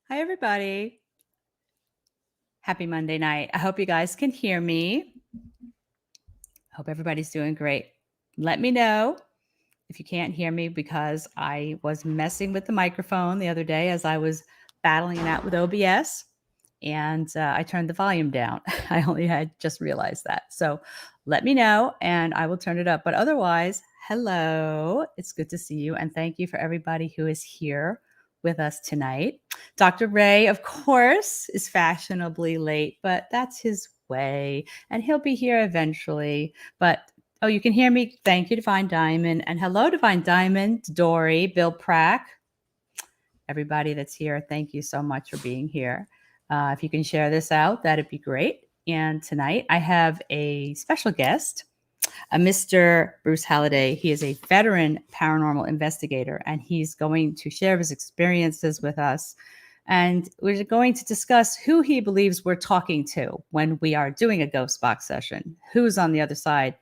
Hi, everybody. Happy Monday night. I hope you guys can hear me. Hope everybody's doing great. Let me know if you can't hear me because I was messing with the microphone the other day as I was battling it out with OBS and I turned the volume down. I only had just realized that. So let me know and I will turn it up. But otherwise, hello. It's good to see you. And thank you for everybody who is here with us tonight. Dr. Ray, of course, is fashionably late, but that's his way. And he'll be here eventually. But oh, you can hear me. Thank you, Divine Diamond. And hello, Divine Diamond, Dory, Bill Prack, everybody that's here. Thank you so much for being here. If you can share this out, that'd be great. And tonight I have a special guest, Mr. Bruce Halliday. He is a veteran paranormal investigator, and he's going to share his experiences with us. And we're going to discuss who he believes we're talking to when we are doing a ghost box session, who's on the other side,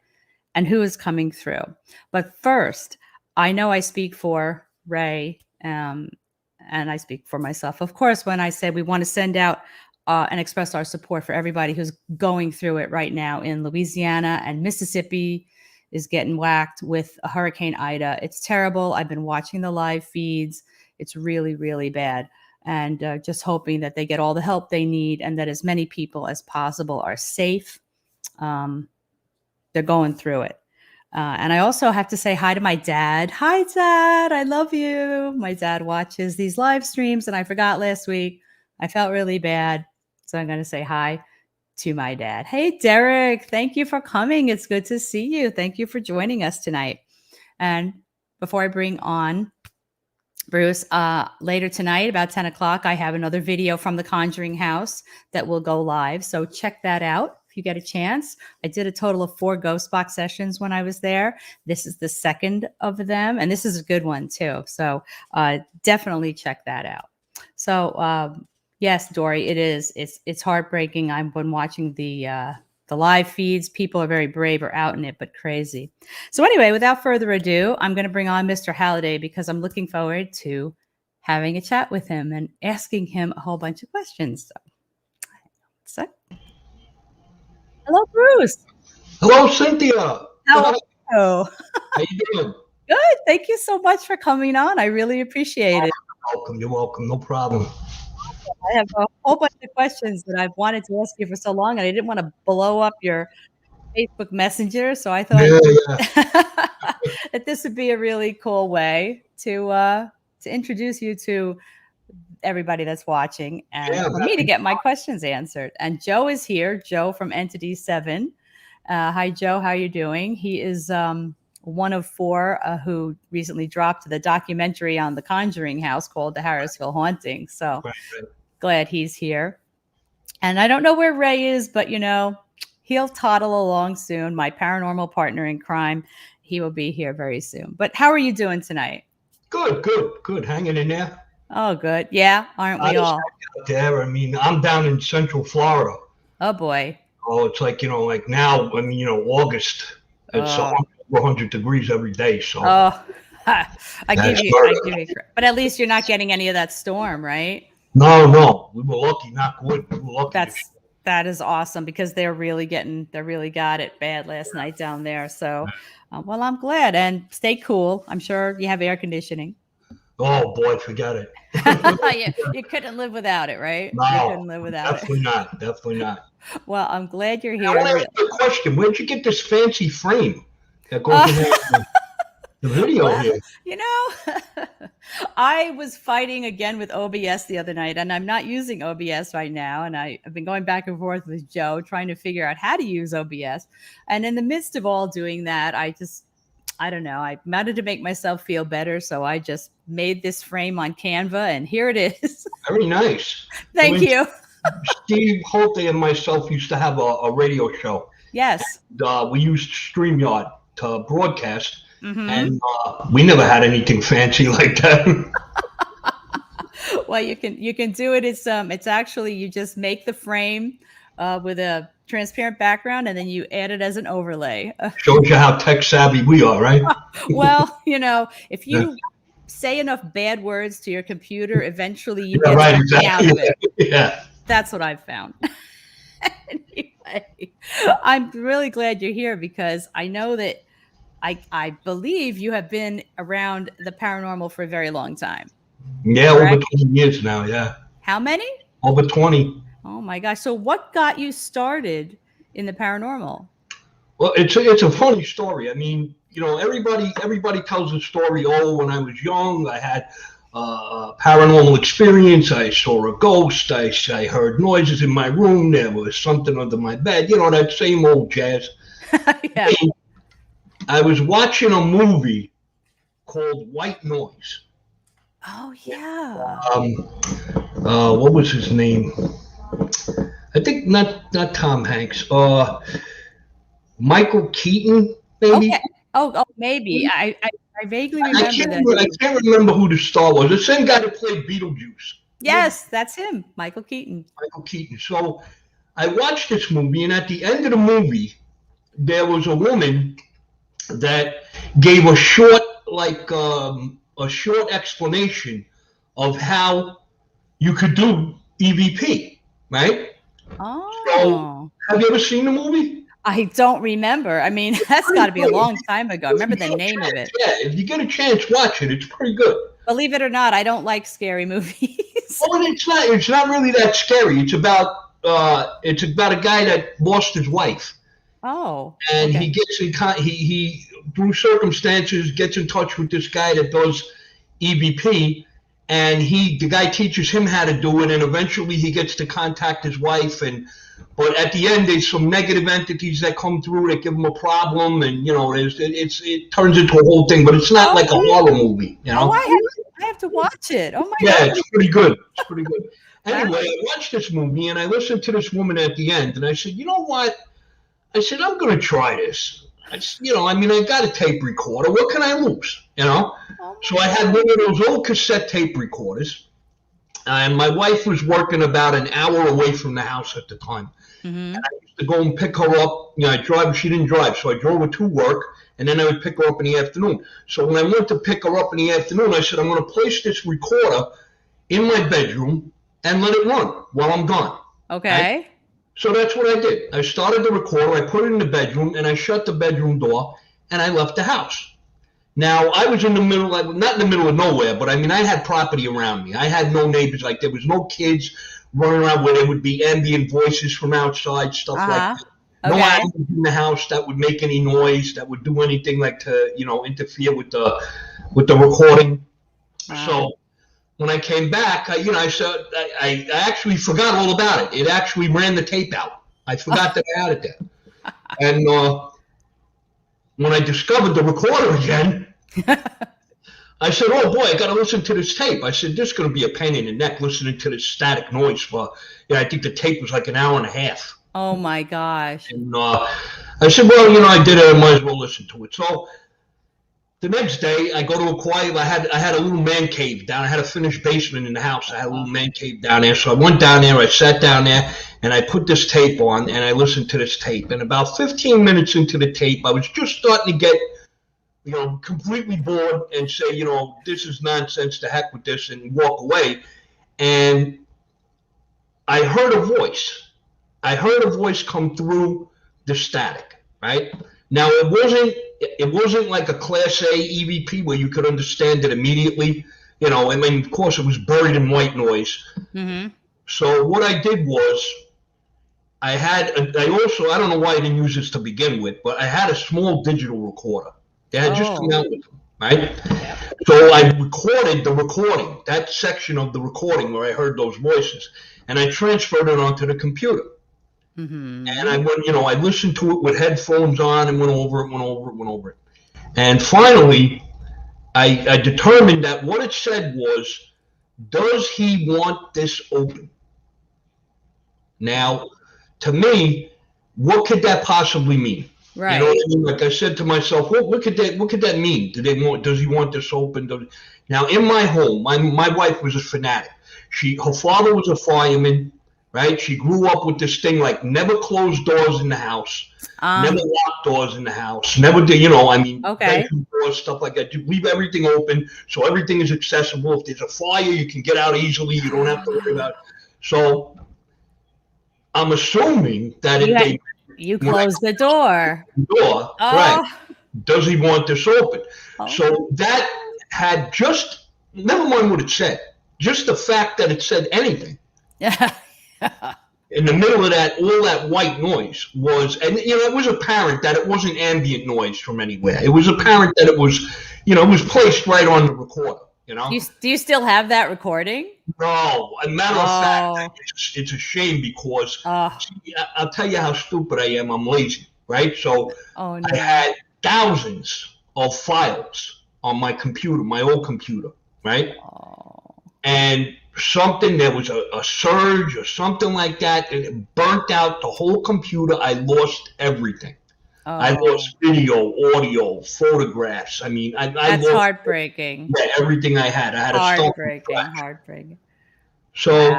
and who is coming through. But first, I know I speak for Ray and I speak for myself, of course, when I say we want to send out and express our support for everybody who's going through it right now in Louisiana, and Mississippi is getting whacked with Hurricane Ida. It's terrible. I've been watching the live feeds. It's really, really bad. And just hoping that they get all the help they need and that as many people as possible are safe. They're going through it. And I also have to say hi to my dad. Hi, Dad. I love you. My dad watches these live streams, and I forgot last week. I felt really bad. So I'm going to say hi to my dad. Hey, Derek. Thank you for coming. It's good to see you. Thank you for joining us tonight. And before I bring on Bruce, later tonight, about 10 o'clock, I have another video from the Conjuring House that will go live. So check that out if you get a chance. I did a total of 4 ghost box sessions when I was there. This is the second of them, and this is a good one too. So definitely check that out. So yes, Dory, it is. It's heartbreaking. I've been watching the live feeds. People are very brave or out in it, but crazy. So anyway, without further ado, I'm going to bring on Mr. Halliday because I'm looking forward to having a chat with him and asking him a whole bunch of questions. So hello, Bruce. Hello, Cynthia. How are you? How you doing? Good. Thank you so much for coming on. I really appreciate it. Welcome. You're welcome. No problem. I have a whole bunch of questions that I've wanted to ask you for so long, and I didn't want to blow up your Facebook Messenger, so I thought Yeah. that this would be a really cool way to introduce you to everybody that's watching and Yeah, for me to get my questions answered. And Joe is here, Joe from Entity 7. Hi, Joe. How are you doing? He is one of 4 who recently dropped the documentary on the Conjuring House called The Harrisville Haunting. So right. glad he's here. And I don't know where Ray is, but he'll toddle along soon. My paranormal partner in crime. He will be here very soon. But how are you doing tonight? Good. Hanging in there. Oh, good. Yeah, aren't we all? Out there. I mean, I'm down in Central Florida. Oh boy. Oh, it's like like now. I mean, August. It's 100 degrees every day. So. Oh, I give you. But at least you're not getting any of that storm, right? No. We were lucky. Knock wood. We were lucky. That is awesome because they really got it bad last night down there. So, well, I'm glad, and stay cool. I'm sure you have air conditioning. Oh boy, forget it. You couldn't live without it, right? No, you couldn't live without definitely not. Definitely not. Well, I'm glad you're here. I want to ask you a question. Where'd you get this fancy frame that goes in the video here? I was fighting again with OBS the other night, and I'm not using OBS right now. And I've been going back and forth with Joe trying to figure out how to use OBS. And in the midst of all doing that, I don't know. I wanted to make myself feel better, so I just made this frame on Canva, and here it is. Very nice. Thank you. Steve Holte and myself used to have a radio show. Yes. And, we used StreamYard to broadcast, and we never had anything fancy like that. Well, you can do it. It's actually you just make the frame with a transparent background, and then you add it as an overlay. Shows you how tech savvy we are, right? Well, if you say enough bad words to your computer, eventually you Yeah, get right, something out of it. Yeah. That's what I've found. Anyway, I'm really glad you're here because I know that I believe you have been around the paranormal for a very long time. Yeah, over Correct? 20 years now, yeah. How many? Over 20. Oh my gosh. So what got you started in the paranormal? Well, it's a funny story. I mean, everybody tells a story. Oh, when I was young, I had a paranormal experience. I saw a ghost. I heard noises in my room. There was something under my bed. That same old jazz. Yeah. I was watching a movie called White Noise. Oh yeah. What was his name? I think not Tom Hanks. Michael Keaton, maybe. Okay. Oh, maybe. I vaguely remember that. I can't remember who the star was. The same guy that played Beetlejuice. Yes, that's him, Michael Keaton. Michael Keaton. So I watched this movie, and at the end of the movie, there was a woman that gave a short explanation of how you could do EVP, right? Oh. So, have you ever seen the movie? I don't remember. I mean, that's got to be a long time ago. I remember the name of it. Yeah, if you get a chance, watch it. It's pretty good. Believe it or not, I don't like scary movies. Well, it's not. It's not really that scary. It's about a guy that lost his wife. Oh. And okay. he gets in. He through circumstances gets in touch with this guy that does EVP, and the guy teaches him how to do it, and eventually he gets to contact his wife. But at the end, there's some negative entities that come through that give him a problem, and it turns into a whole thing. But it's not like a horror movie, Oh, I have to watch it. Oh my god! Yeah, it's pretty good. It's pretty good. Anyway, I watched this movie and I listened to this woman at the end, and I said, you know what? I said, I'm going to try this. I got a tape recorder. What can I lose? So I had one of those old cassette tape recorders. And my wife was working about an hour away from the house at the time. Mm-hmm. And I used to go and pick her up. I drive. She didn't drive, so I drove her to work, and then I would pick her up in the afternoon. So when I went to pick her up in the afternoon, I said, I'm going to place this recorder in my bedroom and let it run while I'm gone. Okay. Right? So that's what I did. I started the recorder, I put it in the bedroom, and I shut the bedroom door, and I left the house. Now, I was in the middle, not in the middle of nowhere, but I had property around me. I had no neighbors, there was no kids running around where there would be ambient voices from outside, stuff like that. No animals in the house that would make any noise, that would do anything to interfere with the recording. So when I came back, I actually forgot all about it. It actually ran the tape out. I forgot that I had it there. And when I discovered the recorder again, I said, oh boy, I got to listen to this tape. I said, this is going to be a pain in the neck listening to this static noise for, I think the tape was like an hour and a half. Oh my gosh. And I said, well, I did it. I might as well listen to it. So the next day I go to a quiet, I had a little man cave down. I had a finished basement in the house. I had a little man cave down there. So I went down there, I sat down there, and I put this tape on, and I listened to this tape. And about 15 minutes into the tape, I was just starting to get completely bored and say, this is nonsense, to heck with this, and walk away. And I heard a voice. I heard a voice come through the static, right? Now, it wasn't like a Class A EVP where you could understand it immediately. Of course, it was buried in white noise. Mm-hmm. So what I did was I don't know why I didn't use this to begin with, but I had a small digital recorder. They had just come out with them, right? Yep. So I recorded the recording, that section of the recording where I heard those voices, and I transferred it onto the computer. Mm-hmm. And I went, I listened to it with headphones on and went over it. And finally, I determined that what it said was, does he want this open? Now, to me, what could that possibly mean? Right. You know what I mean? Like I said to myself, what could that mean? Does he want this open? Now, in my home, my wife was a fanatic. Her father was a fireman. right? She grew up with this thing like never close doors in the house, never lock doors in the house, never did, Okay. bedroom doors, stuff like that. You leave everything open so everything is accessible. If there's a fire, you can get out easily. You don't have to worry about it. So I'm assuming that if you close the door. door, right, does he want this open? Oh. So that had just, never mind what it said, just the fact that it said anything. Yeah. In the middle of that, all that white noise was, and it was apparent that it wasn't ambient noise from anywhere. It was apparent that it was, it was placed right on the recorder. Do you still have that recording? No, a matter of fact, it's a shame because I'll tell you how stupid I am. I'm lazy, right? So I had thousands of files on my computer, my old computer, right? And there was a surge or something like that, and it burnt out the whole computer. I lost everything. I lost video, audio, photographs. I That's lost heartbreaking. everything I had. I had heartbreaking. So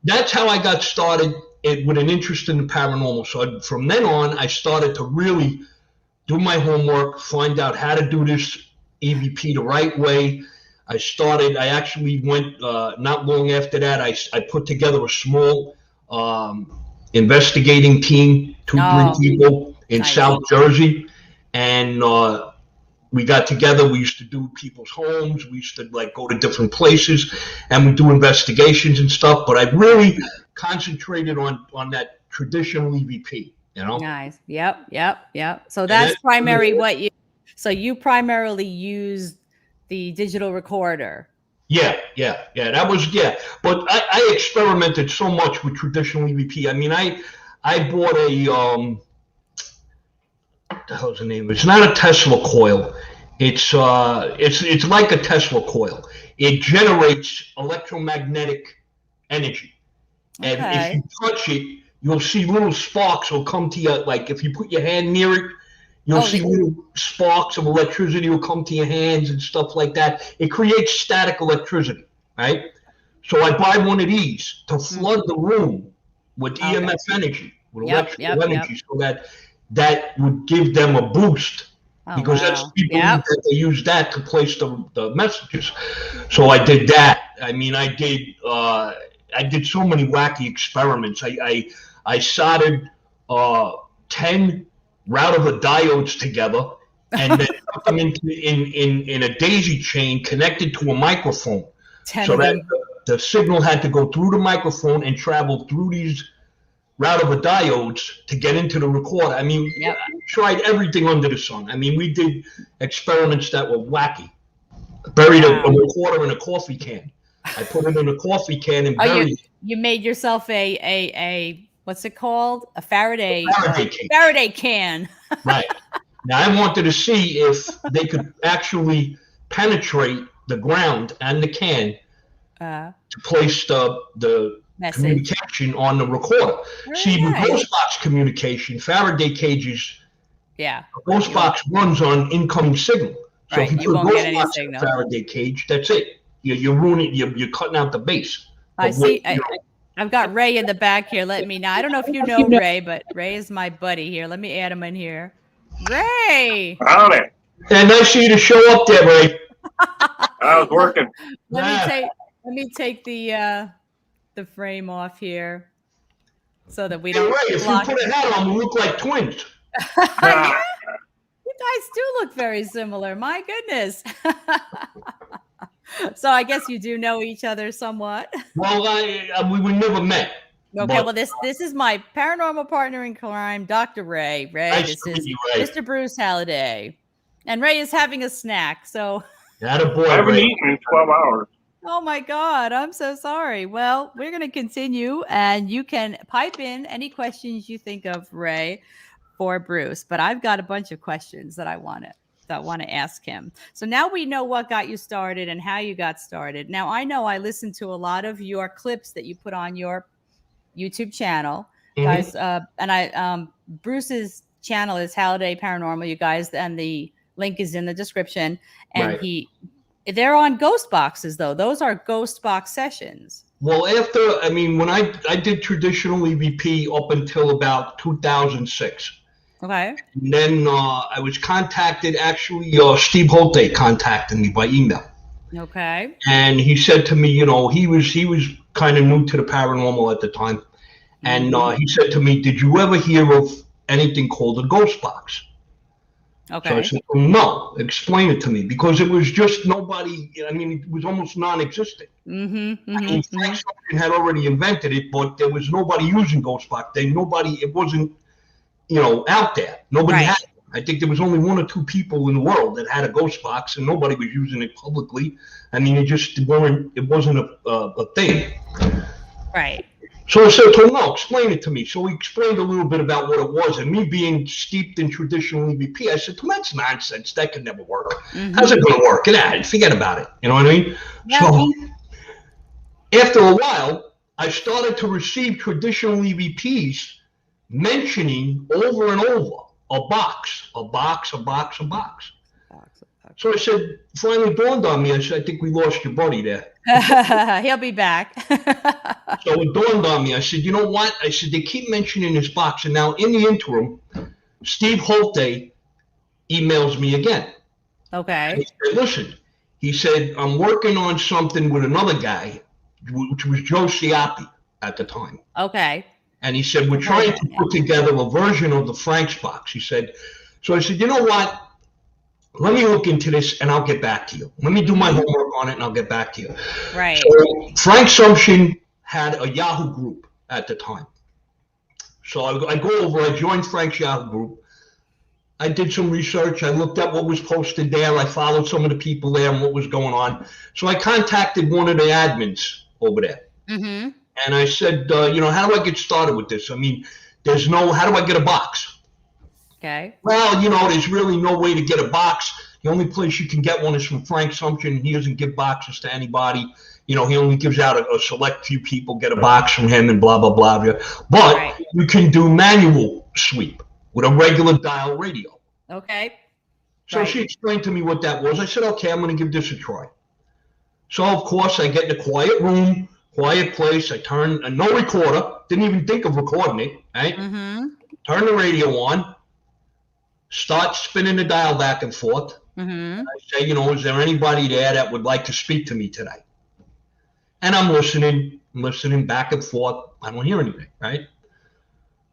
that's how I got started with an interest in the paranormal. So from then on, I started to really do my homework, find out how to do this EVP the right way. I actually went, not long after that, I put together a small investigating team, 2-3 people in South Jersey. And we got together. We used to do people's homes. We used to go to different places and we do investigations and stuff. But I really concentrated on that traditional EVP, Nice. Yep. So that's primary so you primarily use the digital recorder. Yeah. That was, But I experimented so much with traditional EVP. I bought what the hell's the name? It's not a Tesla coil. It's like a Tesla coil. It generates electromagnetic energy. And if you touch it, you'll see little sparks will come to you. Like if you put your hand near it, you'll see little sparks of electricity will come to your hands and stuff like that. It creates static electricity, right? So I buy one of these to flood the room with EMF energy, with electrical energy, so that would give them a boost. Because that's people that they use that to place the messages. So I did that. I did so many wacky experiments. I soldered 10 route-over diodes together and then put them in a daisy chain connected to a microphone. So that the signal had to go through the microphone and travel through these route-over diodes to get into the recorder. We tried everything under the sun. We did experiments that were wacky. Buried a recorder in a coffee can. I put it in a coffee can and buried it. You made yourself a what's it called? A Faraday can. Right. Now I wanted to see if they could actually penetrate the ground and the can to place the communication on the recorder. See, with ghost box communication, Faraday cages, a ghost box runs on incoming signal. So if you put a ghost box in a Faraday cage, that's it. You're ruining. You're cutting out the base. I see. I've got Ray in the back here. Let me know. I don't know if you know Ray, but Ray is my buddy here. Let me add him in here. Ray. Howdy. And nice of you to show up there, Ray. I was working. Let me take the frame off here so that we don't. Ray, if you put a hat on, we look like twins. You guys do look very similar. My goodness. So I guess you do know each other somewhat. Well, we never met. Okay, well, this is my paranormal partner in crime, Dr. Ray. Nice to meet you, Ray. Mr. Bruce Halliday. And Ray is having a snack, so. Attaboy, I haven't Ray. eaten in 12 hours. Oh, my God. I'm so sorry. Well, we're going to continue, and you can pipe in any questions you think of, Ray, for Bruce. But I've got a bunch of questions that I want to ask him. So now we know what got you started and how you got started. Now, I know I listened to a lot of your clips that you put on your YouTube channel, guys. And Bruce's channel is Halliday Paranormal, you guys, and the link is in the description. And they're on ghost boxes, though. Those are ghost box sessions. Well, when I did traditional EVP up until about 2006. Okay. And then I was contacted, actually, Steve Holte contacted me by email. Okay. And he said to me, he was kind of new to the paranormal at the time. And he said to me, did you ever hear of anything called a ghost box? Okay. So I said, well, no, explain it to me. Because it was just nobody, it was almost non-existent. Frank Sumption had already invented it, but there was nobody using ghost box. It wasn't, out there. Nobody had it. I think there was only one or two people in the world that had a ghost box, and nobody was using it publicly. It wasn't a thing. Right. So I said to him, no, explain it to me. So he explained a little bit about what it was. And me being steeped in traditional EVP, I said to him, that's nonsense. That could never work. How's it going to work? Get out of it. Forget about it. You know what I mean? Yeah. So after a while, I started to receive traditional EVPs mentioning over and over a box. So I said, finally dawned on me, I said, I think we lost your buddy there. He'll be back. So it dawned on me. I said, you know what? I said, they keep mentioning this box. And now in the interim, Steve Holte emails me again. Okay. And he said, listen, he said, I'm working on something with another guy, which was Joe Ciappi at the time. Okay. And he said, we're trying to put together a version of the Frank's box. He said, so I said, you know what? Let me look into this and I'll get back to you. Let me do my homework on it and I'll get back to you. Right. So Frank Sumption had a Yahoo group at the time. So I joined Frank's Yahoo group. I did some research. I looked at what was posted there. I followed some of the people there and what was going on. So I contacted one of the admins over there. Mm-hmm. And I said, how do I get started with this? how do I get a box? Okay. Well, there's really no way to get a box. The only place you can get one is from Frank Sumption. He doesn't give boxes to anybody. He only gives out a select few people get a box from him and blah, blah, blah. But you can do manual sweep with a regular dial radio. Okay. So she explained to me what that was. I said, okay, I'm going to give this a try. So, of course, I get in a quiet room, quiet place. I turn no recorder. Didn't even think of recording it. Right? Mm-hmm. Turn the radio on. Start spinning the dial back and forth. Mm-hmm. I say, is there anybody there that would like to speak to me today? And I'm listening back and forth. I don't hear anything, right?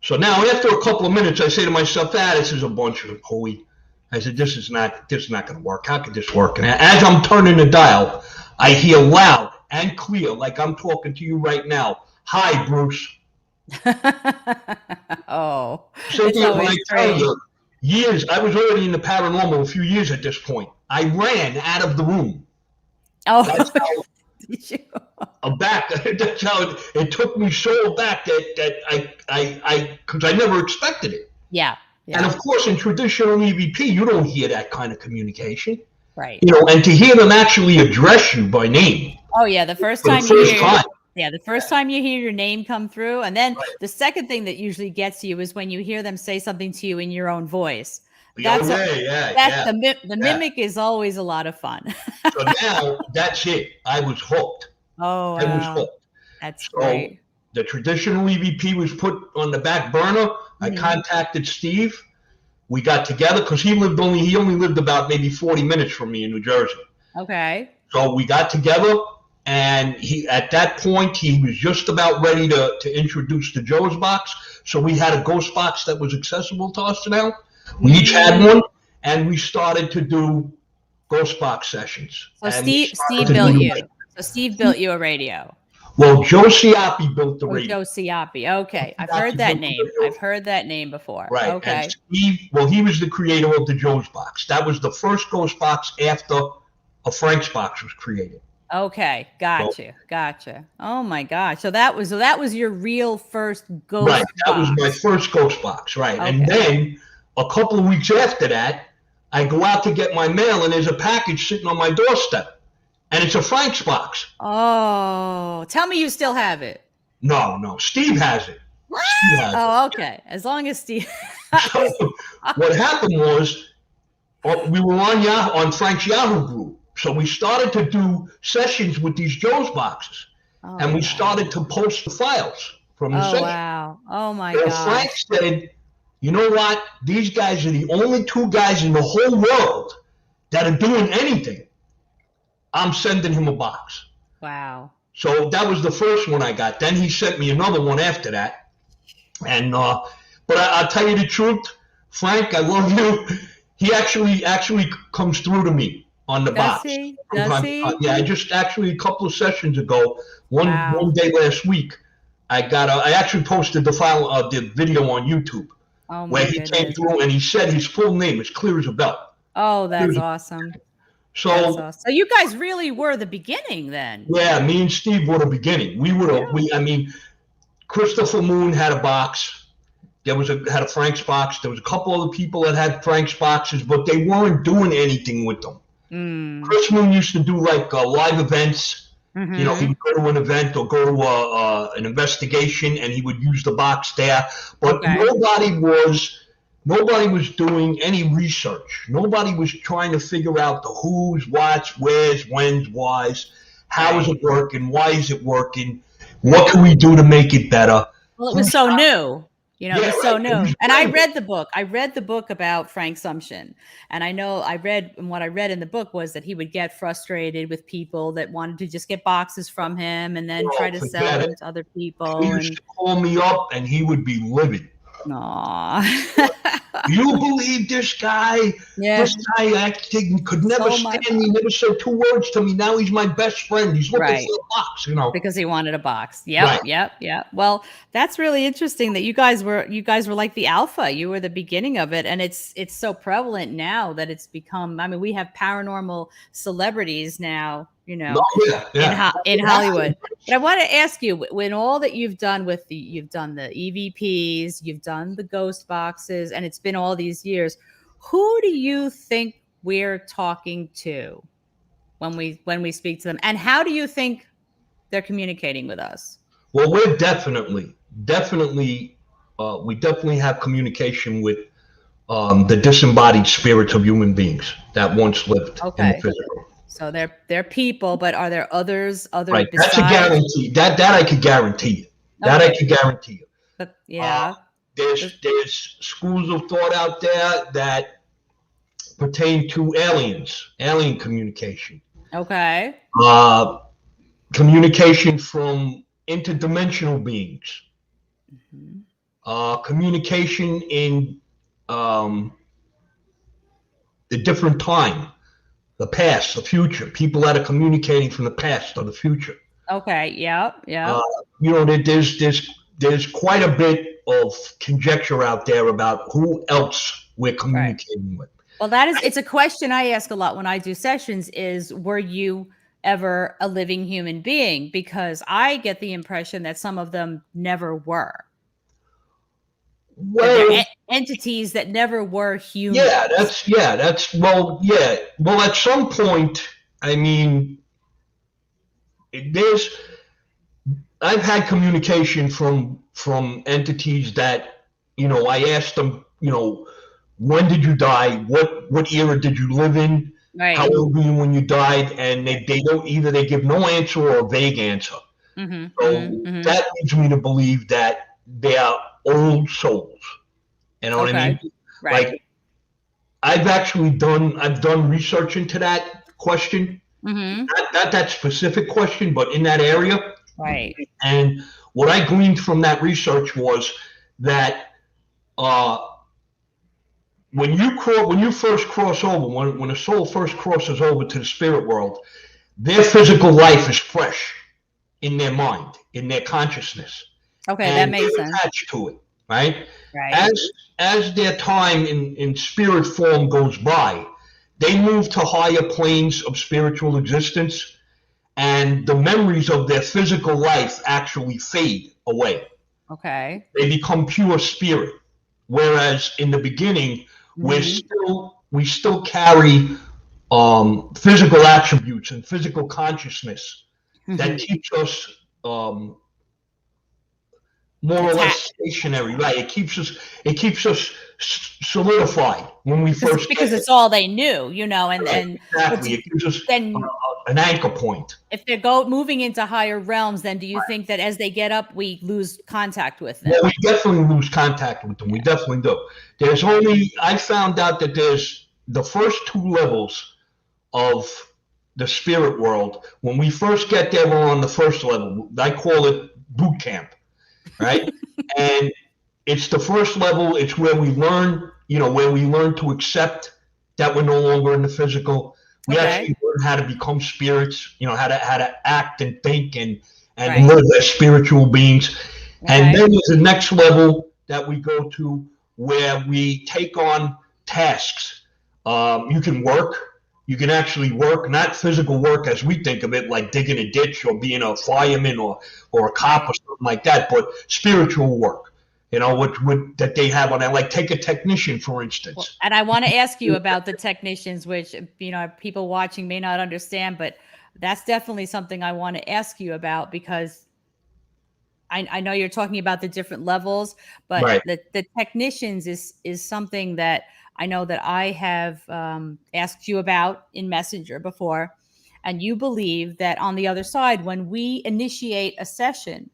So now after a couple of minutes, I say to myself, this is a bunch of hooey. I said, this is not going to work. How could this work? And as I'm turning the dial, I hear loud and clear, like I'm talking to you right now. Hi, Bruce. Oh, Cynthia, when I tell you, I was already in the paranormal a few years at this point. I ran out of the room. Oh, that's how, did you? That's how it took me so back that because I never expected it. Yeah. And of course, in traditional EVP, you don't hear that kind of communication. Right. And to hear them actually address you by name. Oh yeah, the first time you hear your name come through, and then the second thing that usually gets you is when you hear them say something to you in your own voice. The mimic is always a lot of fun. So now that's it. I was hooked. Oh, I was hooked. That's great. The traditional EVP was put on the back burner. I contacted Steve. We got together because he only lived about maybe 40 minutes from me in New Jersey. Okay. So we got together, and at that point he was just about ready to introduce the Joe's box. So we had a ghost box that was accessible to us now. We each had one, and we started to do ghost box sessions. So Steve built you. So Steve built you a radio. Well, Joe Ciappi built the radio. Joe Ciappi. Okay. I've heard that name. I've heard that name before. Right. Okay. And Steve, he was the creator of the Joe's box. That was the first ghost box after a Frank's box was created. Okay. Gotcha. Oh my gosh. So that was your real first ghost box. Right. That was my first ghost box. Right. Okay. And then a couple of weeks after that, I go out to get my mail, and there's a package sitting on my doorstep. And it's a Frank's box. Oh, tell me you still have it. No. Steve has it. Okay. As long as Steve. So what happened was we were on Frank's Yahoo group. So we started to do sessions with these Joe's boxes. Oh, and we wow. started to post the files from the Oh, session. wow. Oh, my So gosh. Frank said, you know what? These guys are the only 2 guys in the whole world that are doing anything. I'm sending him a box. Wow. So that was the first one I got. Then he sent me another one after that. And but I'll tell you the truth, Frank, I love you. He actually comes through to me on the Does box. he? from Does time to he? time. Yeah, I just actually a couple of sessions ago, Wow. one day last week, I actually posted the video on YouTube Oh, where my he came goodness. through and he said his full name as clear as a bell. Oh, that's awesome. That's So awesome. So you guys really were the beginning then. yeah, me and Steve were the beginning. I mean, Christopher Moon had a box. There had a Frank's box. There was a couple other people that had Frank's boxes, but they weren't doing anything with them. Chris Moon used to do like live events. Mm-hmm. You know, he would go to an event or go to an investigation, and he would use the box there. But nobody was doing any research. Nobody was trying to figure out the who's, what's, where's, when's, why's. How is it working? Why is it working? What can we do to make it better? Well, it was so new. You know, Yeah, it was so right. new. And I read the book. I read the book about Frank Sumption. And I know what I read in the book was that he would get frustrated with people that wanted to just get boxes from him and then try to sell forget them it. to other people. He used to call me up and he would be livid. Aw. You believe this guy? Yeah. This guy could never stand me, never said 2 words to me. Now he's my best friend. He's looking for a box, you know. Because he wanted a box. Yep, yep. Well, that's really interesting that you guys were like the alpha. You were the beginning of it. And it's so prevalent now that it's become, I mean, we have paranormal celebrities now, you know, in Hollywood. But I want to ask you, when all that you've done you've done the EVPs, you've done the ghost boxes, and it's been all these years, who do you think we're talking to when we speak to them? And how do you think they're communicating with us? Well, we're definitely, we definitely have communication with the disembodied spirits of human beings that once lived in the physical. So they're people, but are there others? Right. That's a guarantee. That I could guarantee you. That I could guarantee you. But, yeah. There's schools of thought out there that pertain to alien communication. Okay. Communication from interdimensional beings. Communication in the different time. The past, the future, people that are communicating from the past or the future. Okay. Yeah. You know, there's quite a bit of conjecture out there about who else we're communicating with. Well, it's a question I ask a lot when I do sessions is, were you ever a living human being? Because I get the impression that some of them never were. Well, entities that never were human. Well, at some point, I mean, I've had communication from entities that, you know, I asked them, you know, when did you die? What era did you live in? Right. How old were you when you died? And they don't, either they give no answer or a vague answer. That leads me to believe that they are old souls. You know what I mean? Right. Like, I've done research into that question. Not that specific question, but in that area. Right. And what I gleaned from that research was that when you first cross over, when a soul first crosses over to the spirit world, their physical life is fresh in their mind, in their consciousness. Okay, and that makes they're sense. attached to it, right? Right. As their time in spirit form goes by, they move to higher planes of spiritual existence, and the memories of their physical life actually fade away. Okay. They become pure spirit. Whereas in the beginning, we still carry physical attributes and physical consciousness that keeps us more or less stationary, right? It keeps us solidified when we first because it's all they knew, you know, and exactly. It gives us an anchor point. If they're moving into higher realms, then do you think that as they get up, we lose contact with them? Well, we definitely lose contact with them. We definitely do. I found out that there's the first 2 levels of the spirit world. When we first get there, we're on the first level. I call it boot camp, right? And it's the first level. It's where we learn, where we learn to accept that we're no longer in the physical. We actually learn how to become spirits, how to act and think and live as spiritual beings. And then there's the next level that we go to where we take on tasks. You can work. You can actually work, not physical work as we think of it, like digging a ditch or being a fireman or a cop or something like that, but spiritual work. That they have on that, like take a technician, for instance. Well, and I want to ask you about the technicians, which, people watching may not understand, but that's definitely something I want to ask you about, because I know you're talking about the different levels, but the technicians is something that I know that I have asked you about in Messenger before. And you believe that on the other side, when we initiate a session,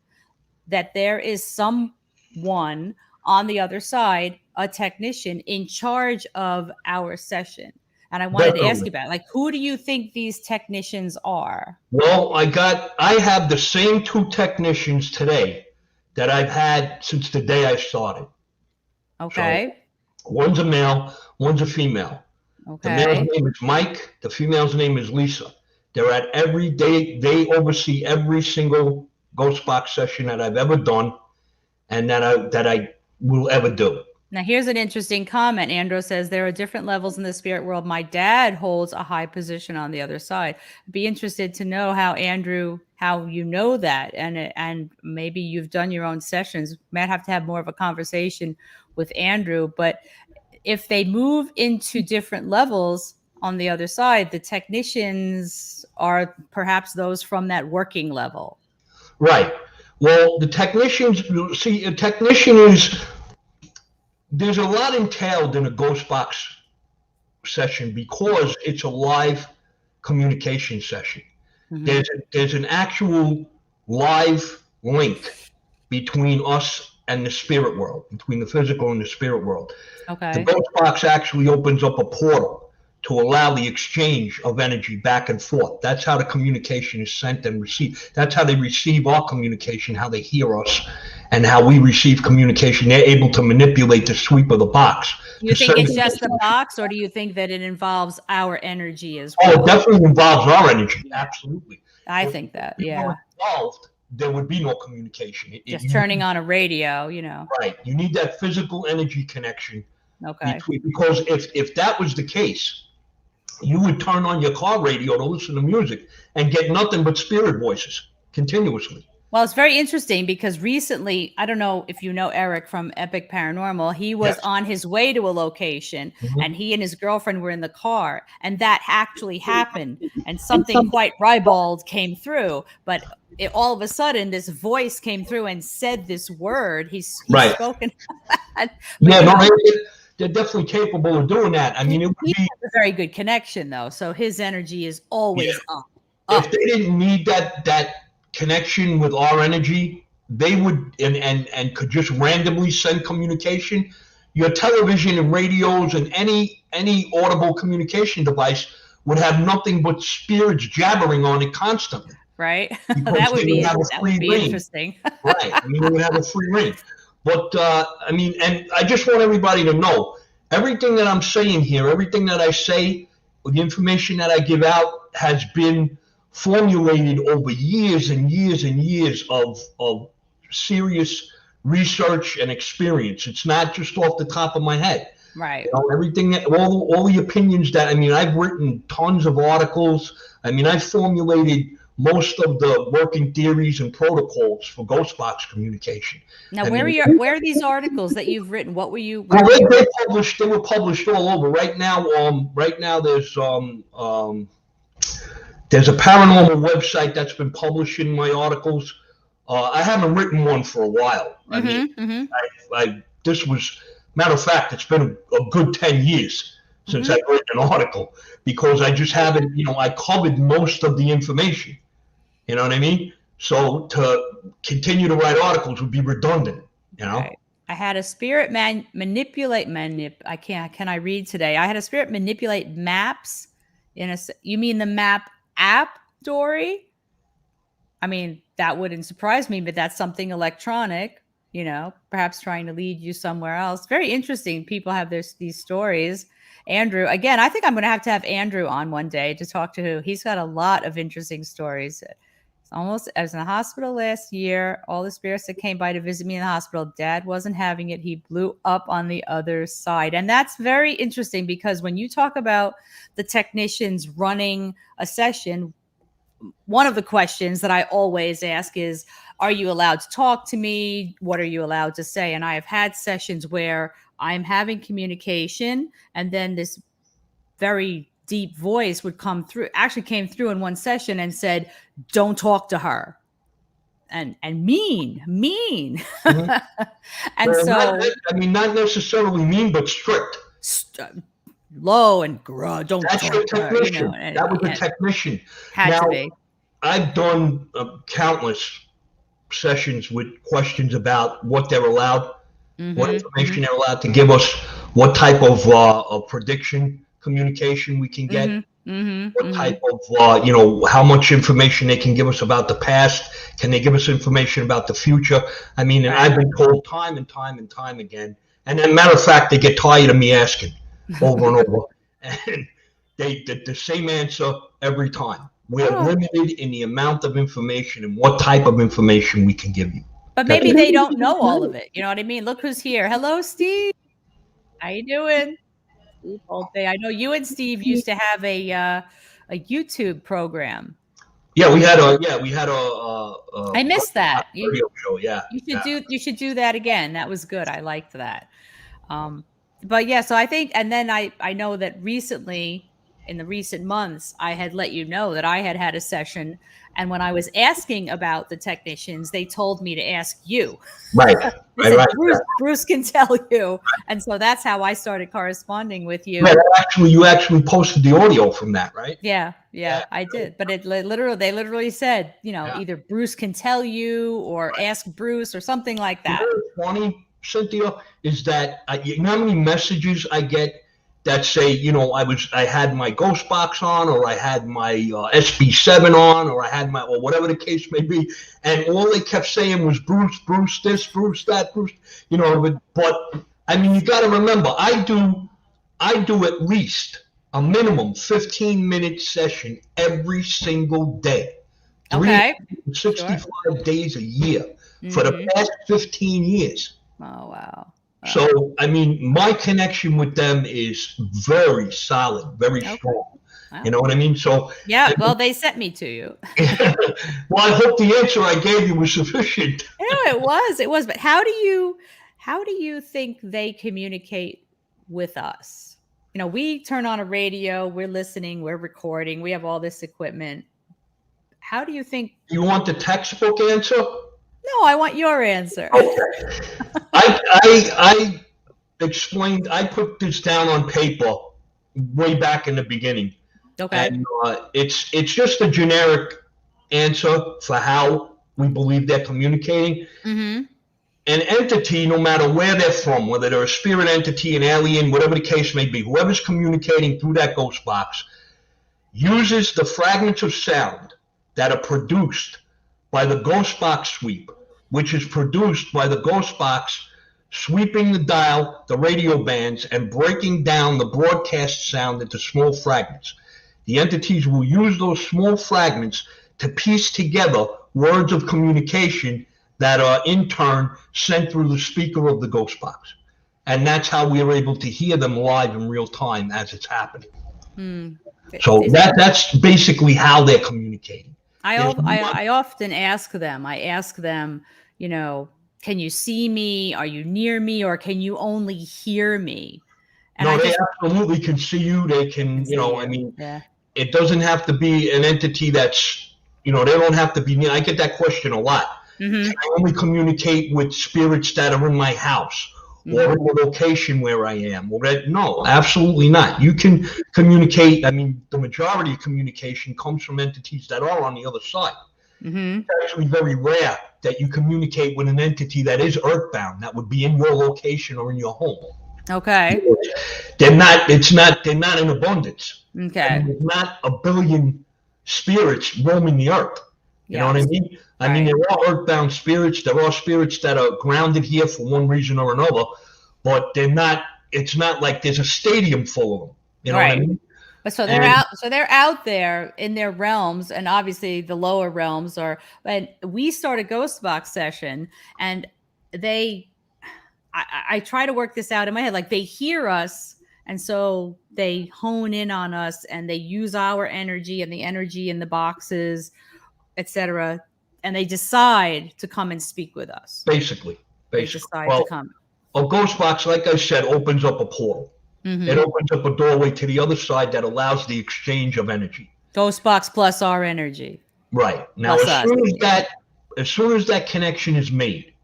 that there is someone on the other side, a technician in charge of our session. And I wanted to ask you about, like, who do you think these technicians are? Well, I have the same 2 technicians today that I've had since the day I started. Okay. So, one's a male, one's a female. Okay. The male's name is Mike. The female's name is Lisa. They're at every day. They oversee every single ghost box session that I've ever done, and that I will ever do. Now, here's an interesting comment. Andrew says there are different levels in the spirit world. My dad holds a high position on the other side. Be interested to know how you know that, and maybe you've done your own sessions. Might have to have more of a conversation with Andrew. But if they move into different levels on the other side, the technicians are perhaps those from that working level. Right. Well, the technicians, see, a technician is, there's a lot entailed in a ghost box session because it's a live communication session. Mm-hmm. There's an actual live link between us and the spirit world, between the physical and the spirit world. Okay. The ghost box actually opens up a portal to allow the exchange of energy back and forth. That's how the communication is sent and received. That's how they receive our communication, how they hear us, and how we receive communication. They're able to manipulate the sweep of the box. Do you think it's just the box, or do you think that it involves our energy as well? Oh, it definitely involves our energy. Absolutely. I think that, yeah. Involved, there would be no communication. Just turning on a radio, Right. You need that physical energy connection. Okay. Because if that was the case, you would turn on your car radio to listen to music and get nothing but spirit voices continuously. Well, it's very interesting because recently, I don't know if you know Eric from Epic Paranormal, he was on his way to a location, mm-hmm. and he and his girlfriend were in the car, and that actually happened, and something quite ribald came through, but all of a sudden this voice came through and said this word. He's spoken. They're definitely capable of doing that. I mean, it would be a very good connection, though. So his energy is always up. If they didn't need that connection with our energy, they would and could just randomly send communication. Your television and radios and any audible communication device would have nothing but spirits jabbering on it constantly. Right. That would be interesting. Right. I mean, it would have a free reign. But, and I just want everybody to know, everything that I'm saying here, everything that I say, the information that I give out has been formulated over years and years and years of serious research and experience. It's not just off the top of my head. Right. Everything, all the opinions I've written tons of articles. I've formulated most of the working theories and protocols for ghost box communication. Now, where are these articles that you've written? What were you? They were published all over. Right now there's a paranormal website that's been publishing my articles. I haven't written one for a while. This was, matter of fact, it's been a good 10 years since I've written an article, because I just haven't, I covered most of the information. You know what I mean? So to continue to write articles would be redundant, Right. I had a spirit manipulate. Can I read today? I had a spirit manipulate maps you mean the map app, Dory? I mean, that wouldn't surprise me, but that's something electronic, perhaps trying to lead you somewhere else. Very interesting. People have these stories. Andrew, again, I think I'm going to have Andrew on one day to talk to. He's got a lot of interesting stories. I was in the hospital last year. All the spirits that came by to visit me in the hospital, Dad wasn't having it. He blew up on the other side. And that's very interesting, because when you talk about the technicians running a session, one of the questions that I always ask is, are you allowed to talk to me? What are you allowed to say? And I have had sessions where I'm having communication, and then this very deep voice would came through in one session and said, don't talk to her. And mean. Mm-hmm. And so, not necessarily mean, but strict. Low and don't That's talk your to her, technician. That was a technician. Had to be. I've done countless sessions with questions about what they're allowed, what information they're allowed to give us, what type of prediction communication we can get, what type of, how much information they can give us about the past. Can they give us information about the future? And I've been told time and time again. And as a matter of fact, they get tired of me asking over and over. And they the same answer every time. We're limited in the amount of information and what type of information we can give you. But maybe they don't know all of it. You know what I mean? Look who's here. Hello, Steve. How you doing? I know you and Steve used to have a YouTube program. Yeah, we had a I missed that. Radio show. Yeah. You should do that again. That was good. I liked that. But yeah, so I think, and then I know that recently, in the recent months, I had let you know that I had a session, and when I was asking about the technicians, they told me to ask you. Right. Bruce can tell you, and so that's how I started corresponding with you. Yeah, you actually posted the audio from that, right? Yeah, I did. But they literally said, either Bruce can tell you or ask Bruce or something like that. What's funny, Cynthia, is that you know how many messages I get that say, I had my ghost box on, or I had my SB7 on, or I had or whatever the case may be, and all they kept saying was Bruce this, Bruce that, Bruce, but you got to remember, I do at least a minimum 15-minute session every single day. Okay. 365 days a year for the past 15 years. Oh, wow. So, my connection with them is very solid, very strong. Wow. You know what I mean? So yeah, well, they sent me to you. Well, I hope the answer I gave you was sufficient. Yeah, it was. But how do you think they communicate with us? We turn on a radio, we're listening, we're recording, we have all this equipment. How do you think? You want the textbook answer? No, I want your answer. Okay. I explained, I put this down on paper way back in the beginning. Okay. And it's just a generic answer for how we believe they're communicating. Mm-hmm. An entity, no matter where they're from, whether they're a spirit entity, an alien, whatever the case may be, whoever's communicating through that ghost box uses the fragments of sound that are produced by the ghost box sweep, which is produced by the ghost box sweeping the dial, the radio bands, and breaking down the broadcast sound into small fragments. The entities will use those small fragments to piece together words of communication that are in turn sent through the speaker of the ghost box. And that's how we are able to hear them live in real time as it's happening. So that's basically how they're communicating. I often ask them, can you see me? Are you near me? Or can you only hear me? And no, they absolutely can see you. They can, it doesn't have to be an entity that's, they don't have to be near. I get that question a lot. Mm-hmm. Can I only communicate with spirits that are in my house? or in the location where I am. Or that, no, absolutely not. You can communicate. I mean, the majority of communication comes from entities that are on the other side. Mm-hmm. It's actually very rare that you communicate with an entity that is earthbound, that would be in your location or in your home. Okay. They're not in abundance. Okay. I mean, there's not a billion spirits roaming the earth. You know what I mean? I mean, there are earthbound spirits. There are spirits that are grounded here for one reason or another, but they're not. It's not like there's a stadium full of them. You know what I mean? But so they're out. So they're out there in their realms, and obviously the lower realms are. And we start a ghost box session, and I try to work this out in my head. Like they hear us, and so they hone in on us, and they use our energy and the energy in the boxes, etc. And they decide to come and speak with us. Basically. They decide to come. A ghost box, like I said, opens up a portal. Mm-hmm. It opens up a doorway to the other side that allows the exchange of energy. Ghost box plus our energy. Right. Now, as soon as that connection is made,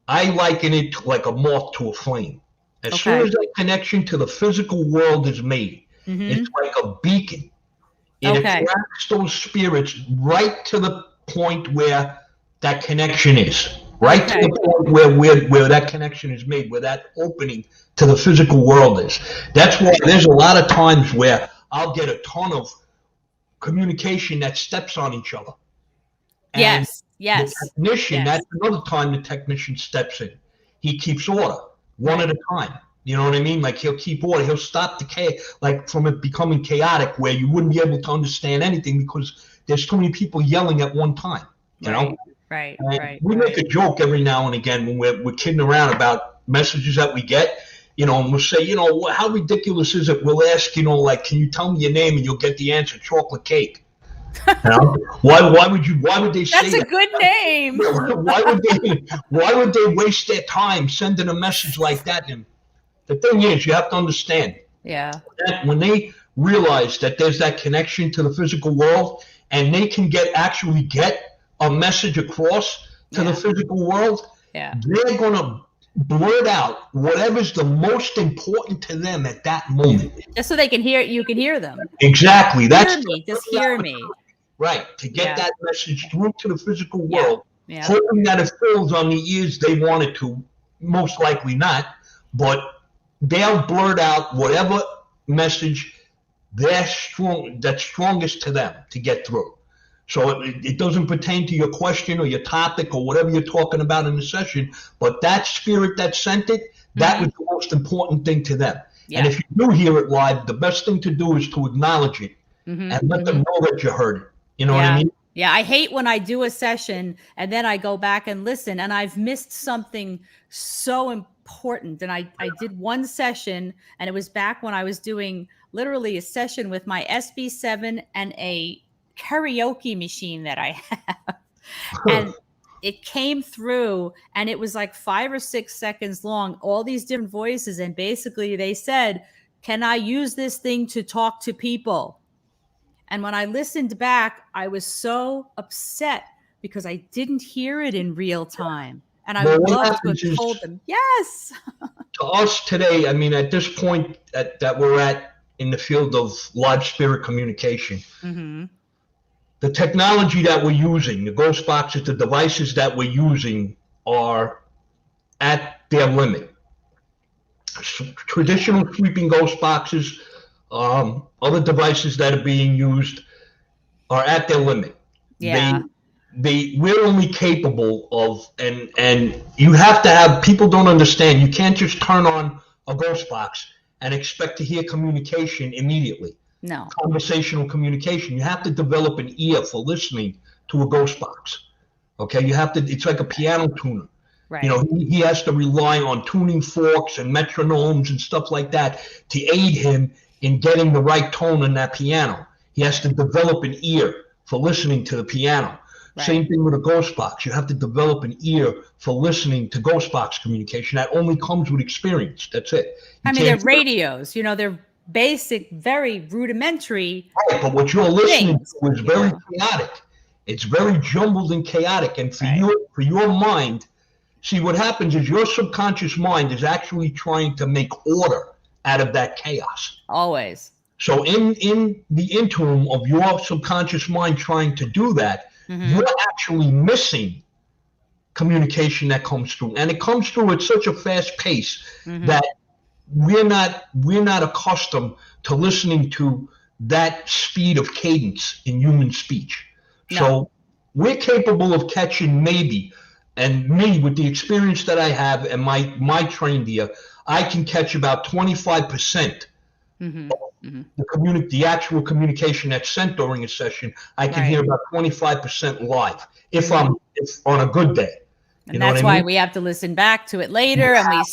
I liken it to like a moth to a flame. As soon as that connection to the physical world is made, it's like a beacon. It attracts those spirits right to the point where that connection is. Right to the point where that connection is made, where that opening to the physical world is. That's why there's a lot of times where I'll get a ton of communication that steps on each other. And the technician, that's another time the technician steps in. He keeps order, one at a time. You know what I mean? Like he'll keep order. He'll stop the chaos, like from it becoming chaotic where you wouldn't be able to understand anything because there's too many people yelling at one time, you know? Right. We make a joke every now and again when we're kidding around about messages that we get, you know, and we'll say, you know, how ridiculous is it? We'll ask, you know, like, can you tell me your name? And you'll get the answer, chocolate cake. You know? Why would they say that's a good name? why would they waste their time sending a message like that? And the thing is, you have to understand. Yeah. When they realize that there's that connection to the physical world and they can actually get a message across to the physical world, they're going to blurt out whatever's the most important to them at that moment. Just so they can hear, you can hear them. Exactly. Just hear me. Right. To get that message through to the physical world, hoping that it fills on the ears they want it to, most likely not, but they'll blurt out whatever message that's strongest to them to get through. So it doesn't pertain to your question or your topic or whatever you're talking about in the session, but that spirit that sent it, that was the most important thing to them. Yeah. And if you do hear it live, the best thing to do is to acknowledge it and let them know that you heard it. You know what I mean? Yeah, I hate when I do a session and then I go back and listen and I've missed something so important. And I did one session and it was back when I was doing literally a session with my SB7 and a karaoke machine that I have. And it came through and it was like 5 or 6 seconds long, all these different voices. And basically they said, can I use this thing to talk to people? And when I listened back, I was so upset because I didn't hear it in real time. And I loved to have told them, yes. To us today, I mean, at this point that we're at in the field of live spirit communication, the technology that we're using, the ghost boxes, the devices that we're using are at their limit. Traditional sleeping ghost boxes, other devices that are being used are at their limit. Yeah. We're only capable of, and you have to have, people don't understand, you can't just turn on a ghost box and expect to hear communication immediately. No. Conversational communication. You have to develop an ear for listening to a ghost box. Okay, you have to, it's like a piano tuner. Right. You know, he has to rely on tuning forks and metronomes and stuff like that to aid him in getting the right tone in that piano. He has to develop an ear for listening to the piano. Right. Same thing with a ghost box. You have to develop an ear for listening to ghost box communication. That only comes with experience. That's it. They're radios, you know, they're basic, very rudimentary. Right, but what you're listening to is very chaotic. It's very jumbled and chaotic. And for your mind See, what happens is your subconscious mind is actually trying to make order out of that chaos. Always. So in the interim of your subconscious mind trying to do that, you're actually missing communication that comes through. And it comes through at such a fast pace that we're not accustomed to listening to that speed of cadence in human speech. No. So we're capable of catching maybe, and me with the experience that I have and my trained ear, I can catch about 25% the actual communication that's sent during a session. I can hear about 25% live if on a good day. And that's why we have to listen back to it later, and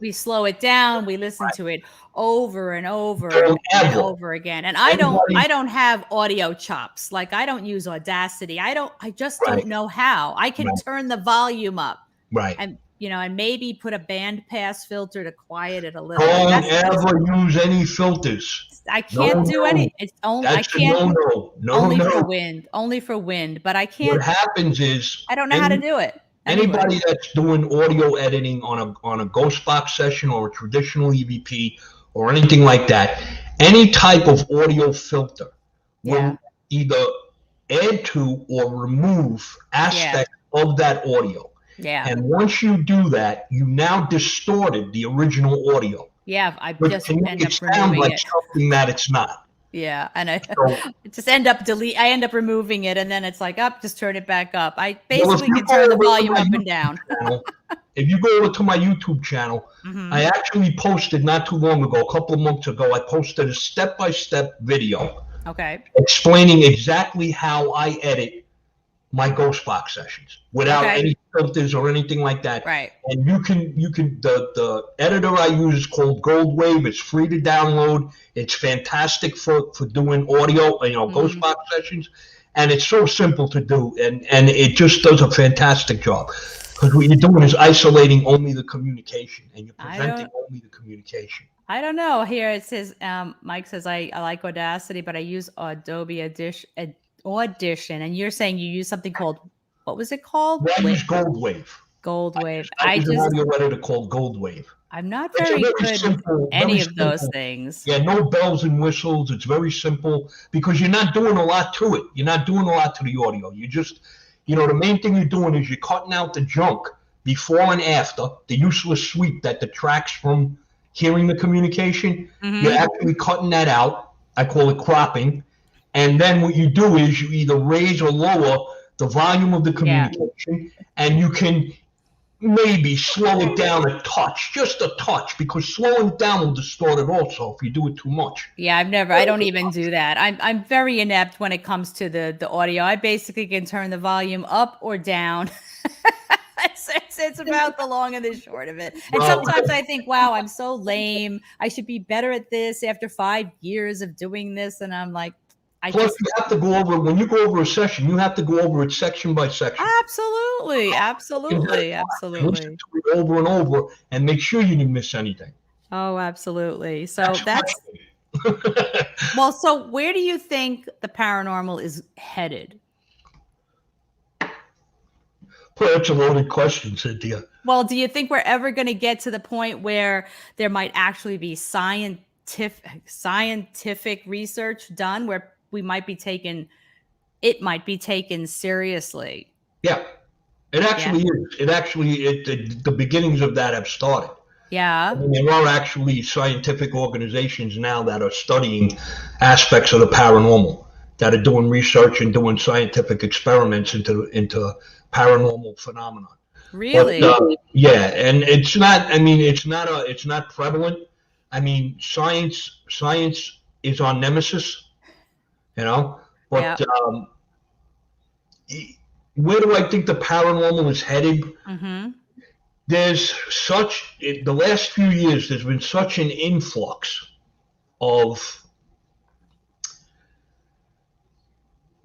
we slow it down. We listen to it over and over and over again. And I don't have audio chops. Like, I don't use Audacity. I just don't know how. I can turn the volume up. Right. And and maybe put a band pass filter to quiet it a little. Don't ever use any filters. I can't do any. It's only That's I can't. Only for wind. Only for wind. But I can't. What happens is I don't know how to do it. Anybody that's doing audio editing on a ghost box session or a traditional EVP or anything like that, any type of audio filter will either add to or remove aspects of that audio. Yeah. And once you do that, you now distorted the original audio. Yeah, I just end up removing like something that it's not. Yeah, and I just end up removing it, and then it's like, just turn it back up. I basically can turn the volume up and down. If you go over to my YouTube channel, I actually posted not too long ago, a couple of months ago, I posted a step-by-step video explaining exactly how I edit my ghost box sessions without any filters or anything like that. Right. And you can the editor I use is called Gold Wave. It's free to download. It's fantastic for doing audio, ghost box sessions, and it's so simple to do, and it just does a fantastic job. Because what you're doing is isolating only the communication, and you're presenting only the communication. I don't know. Here it says, Mike says, I like Audacity, but I use Adobe Audition, and you're saying you use something called, what was it called? I use Gold Wave. Gold Wave. I use an audio editor called Gold Wave. I'm not very good at any of those things. Yeah, no bells and whistles. It's very simple because you're not doing a lot to it. You're not doing a lot to the audio. You just, the main thing you're doing is you're cutting out the junk before and after, the useless sweep that detracts from hearing the communication. You're actually cutting that out. I call it cropping. And then what you do is you either raise or lower the volume of the communication, and you can maybe slow it down a touch, just a touch, because slowing it down will distort it also if you do it too much. Yeah, I don't even do that. I'm very inept when it comes to the audio. I basically can turn the volume up or down. It's about the long and the short of it. And sometimes I think, wow, I'm so lame. I should be better at this after 5 years of doing this. And I'm like, Plus, you have to go over, when you go over a session, you have to go over it section by section. Absolutely. Listen to it over and over and make sure you didn't miss anything. Oh, absolutely. So that's well, so where do you think the paranormal is headed? Well, that's a loaded question, Cynthia. Well, do you think we're ever going to get to the point where there might actually be scientific research done where it might be taken seriously? Yeah, it actually is. The beginnings of that have started. Yeah. I mean, there are actually scientific organizations now that are studying aspects of the paranormal, that are doing research and doing scientific experiments into paranormal phenomena. Really? But, yeah, and it's not prevalent. I mean, science is our nemesis, but where do I think the paranormal is headed? There's the last few years, there's been such an influx of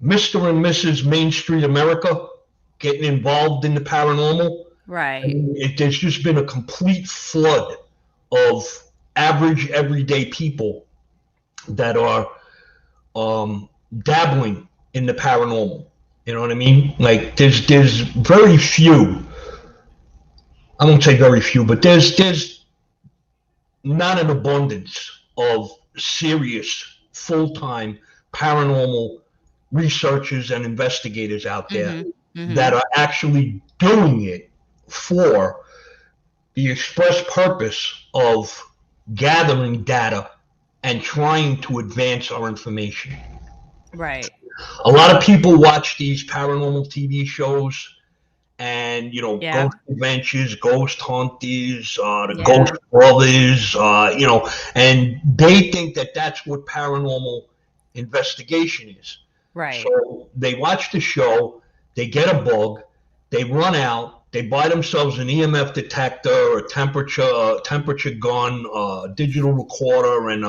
Mr. and Mrs. Main Street America getting involved in the paranormal. Right. I mean, there's just been a complete flood of average, everyday people that are dabbling in the paranormal. You know what I mean? Like, there's very few I won't say very few, but there's not an abundance of serious full-time paranormal researchers and investigators out there that are actually doing it for the express purpose of gathering data and trying to advance our information. Right. A lot of people watch these paranormal TV shows and, ghost adventures, ghost hunters, the Ghost Brothers, and they think that that's what paranormal investigation is. Right. So they watch the show, they get a bug, they run out, they buy themselves an EMF detector, a temperature gun, a digital recorder, and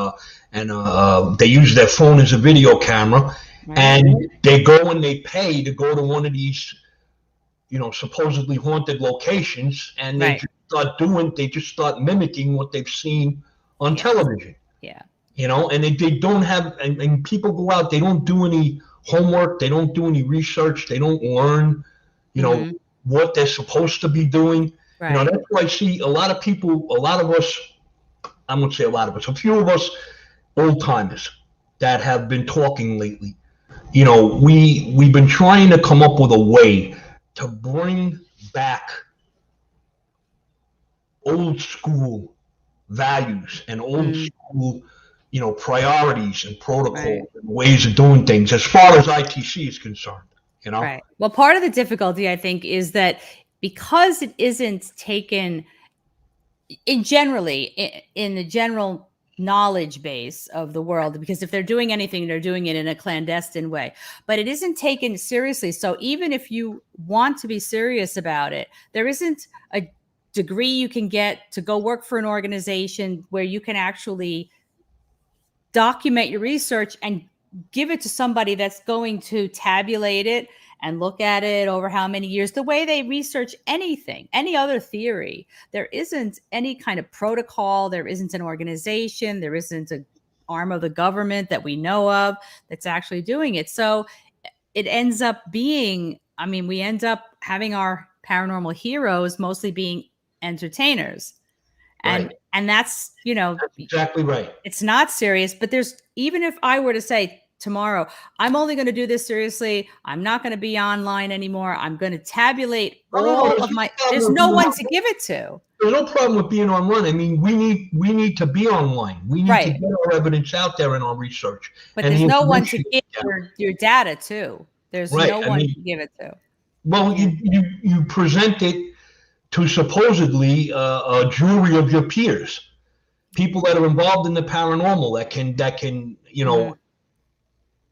they use their phone as a video camera, and they go and they pay to go to one of these, supposedly haunted locations, and they just start mimicking what they've seen on television. Yeah. And they don't have, and people go out, they don't do any homework, they don't do any research, they don't learn, what they're supposed to be doing. Right. That's why I see a lot of people, a lot of us, I won't say a lot of us, a few of us old timers that have been talking lately. We've been trying to come up with a way to bring back old school values and old school, priorities and protocols and ways of doing things as far as ITC is concerned. Right. Well, part of the difficulty, I think, is that because it isn't taken in the general knowledge base of the world, because if they're doing anything, they're doing it in a clandestine way, but it isn't taken seriously. So even if you want to be serious about it, there isn't a degree you can get to go work for an organization where you can actually document your research and give it to somebody that's going to tabulate it and look at it over how many years. The way they research anything, any other theory, there isn't any kind of protocol. There isn't an organization. There isn't an arm of the government that we know of that's actually doing it. So it ends up being, we end up having our paranormal heroes mostly being entertainers. And that's, That's exactly right. It's not serious, but even if I were to say tomorrow, I'm only going to do this seriously, I'm not going to be online anymore, I'm going to tabulate there's no one to give it to. There's no problem with being online. We need to be online. We need to get our evidence out there in our research. But there's no one to give your data to. There's no one to give it to. Well, you present it to supposedly a jury of your peers, people that are involved in the paranormal that can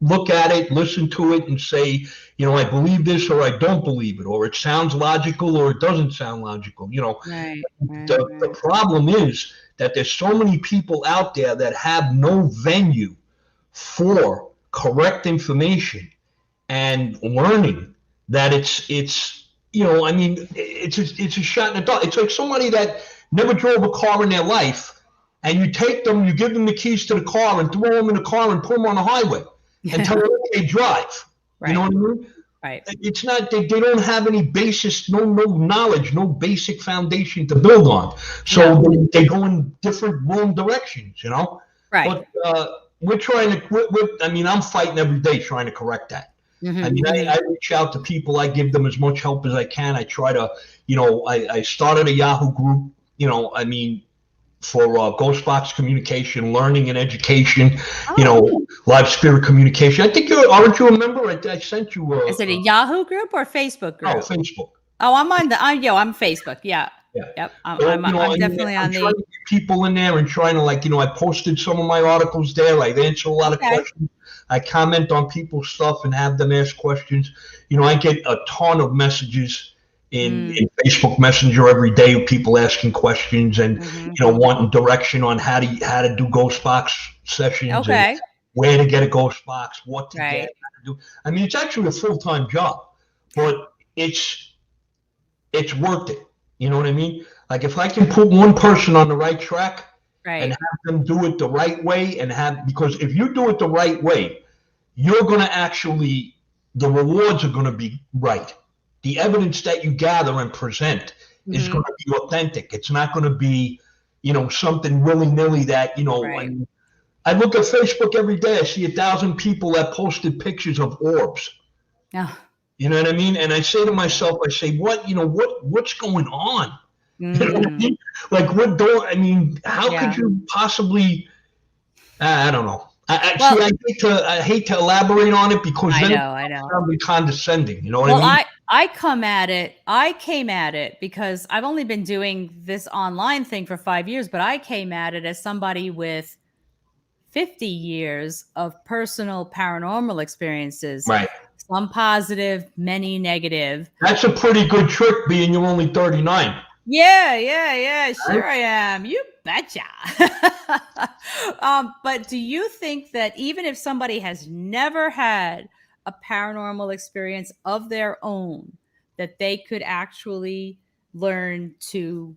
look at it, listen to it, and say, I believe this or I don't believe it, or it sounds logical or it doesn't sound logical. The problem is that there's so many people out there that have no venue for correct information and learning that it's a shot in the dark. It's like somebody that never drove a car in their life, and you take them, you give them the keys to the car and throw them in the car and put them on the highway and tell them they drive. You know what I mean? Right. It's not, they don't have any basis, no knowledge, no basic foundation to build on. So they go in different wrong directions, Right. But we're trying to, I'm fighting every day trying to correct that. I reach out to people. I give them as much help as I can. I try to, I started a Yahoo group, for Ghost Box communication, learning and education, live spirit communication. I think aren't you a member? I sent you Is it a Yahoo group or Facebook group? Oh, Facebook. Oh, I'm on I'm Facebook. Yeah. Yep. I'm definitely on trying to get people in there and trying to I posted some of my articles there. I answer a lot of questions. I comment on people's stuff and have them ask questions. I get a ton of messages in Facebook Messenger every day of people asking questions and wanting direction on how to do Ghost Box sessions, and where to get a Ghost Box, what to get, how to do. It's actually a full-time job, but it's worth it. You know what I mean? Like if I can put one person on the right track and have them do it the right way, because if you do it the right way, you're going to the rewards are going to be right. The evidence that you gather and present is going to be authentic. It's not going to be, something willy-nilly that, Right. I look at Facebook every day. I see 1,000 people that posted pictures of orbs. Oh. You know what I mean? And I say to myself, what's going on? You know what I mean? Like, how could you possibly? I don't know. I hate to elaborate on it because I then know. it's probably condescending. You know what I mean? I came at it because I've only been doing this online thing for 5 years, but I came at it as somebody with 50 years of personal paranormal experiences. Right. Some positive, many negative. That's a pretty good trick, being you're only 39. Yeah. Sure I am. You betcha. But do you think that even if somebody has never had a paranormal experience of their own, that they could actually learn to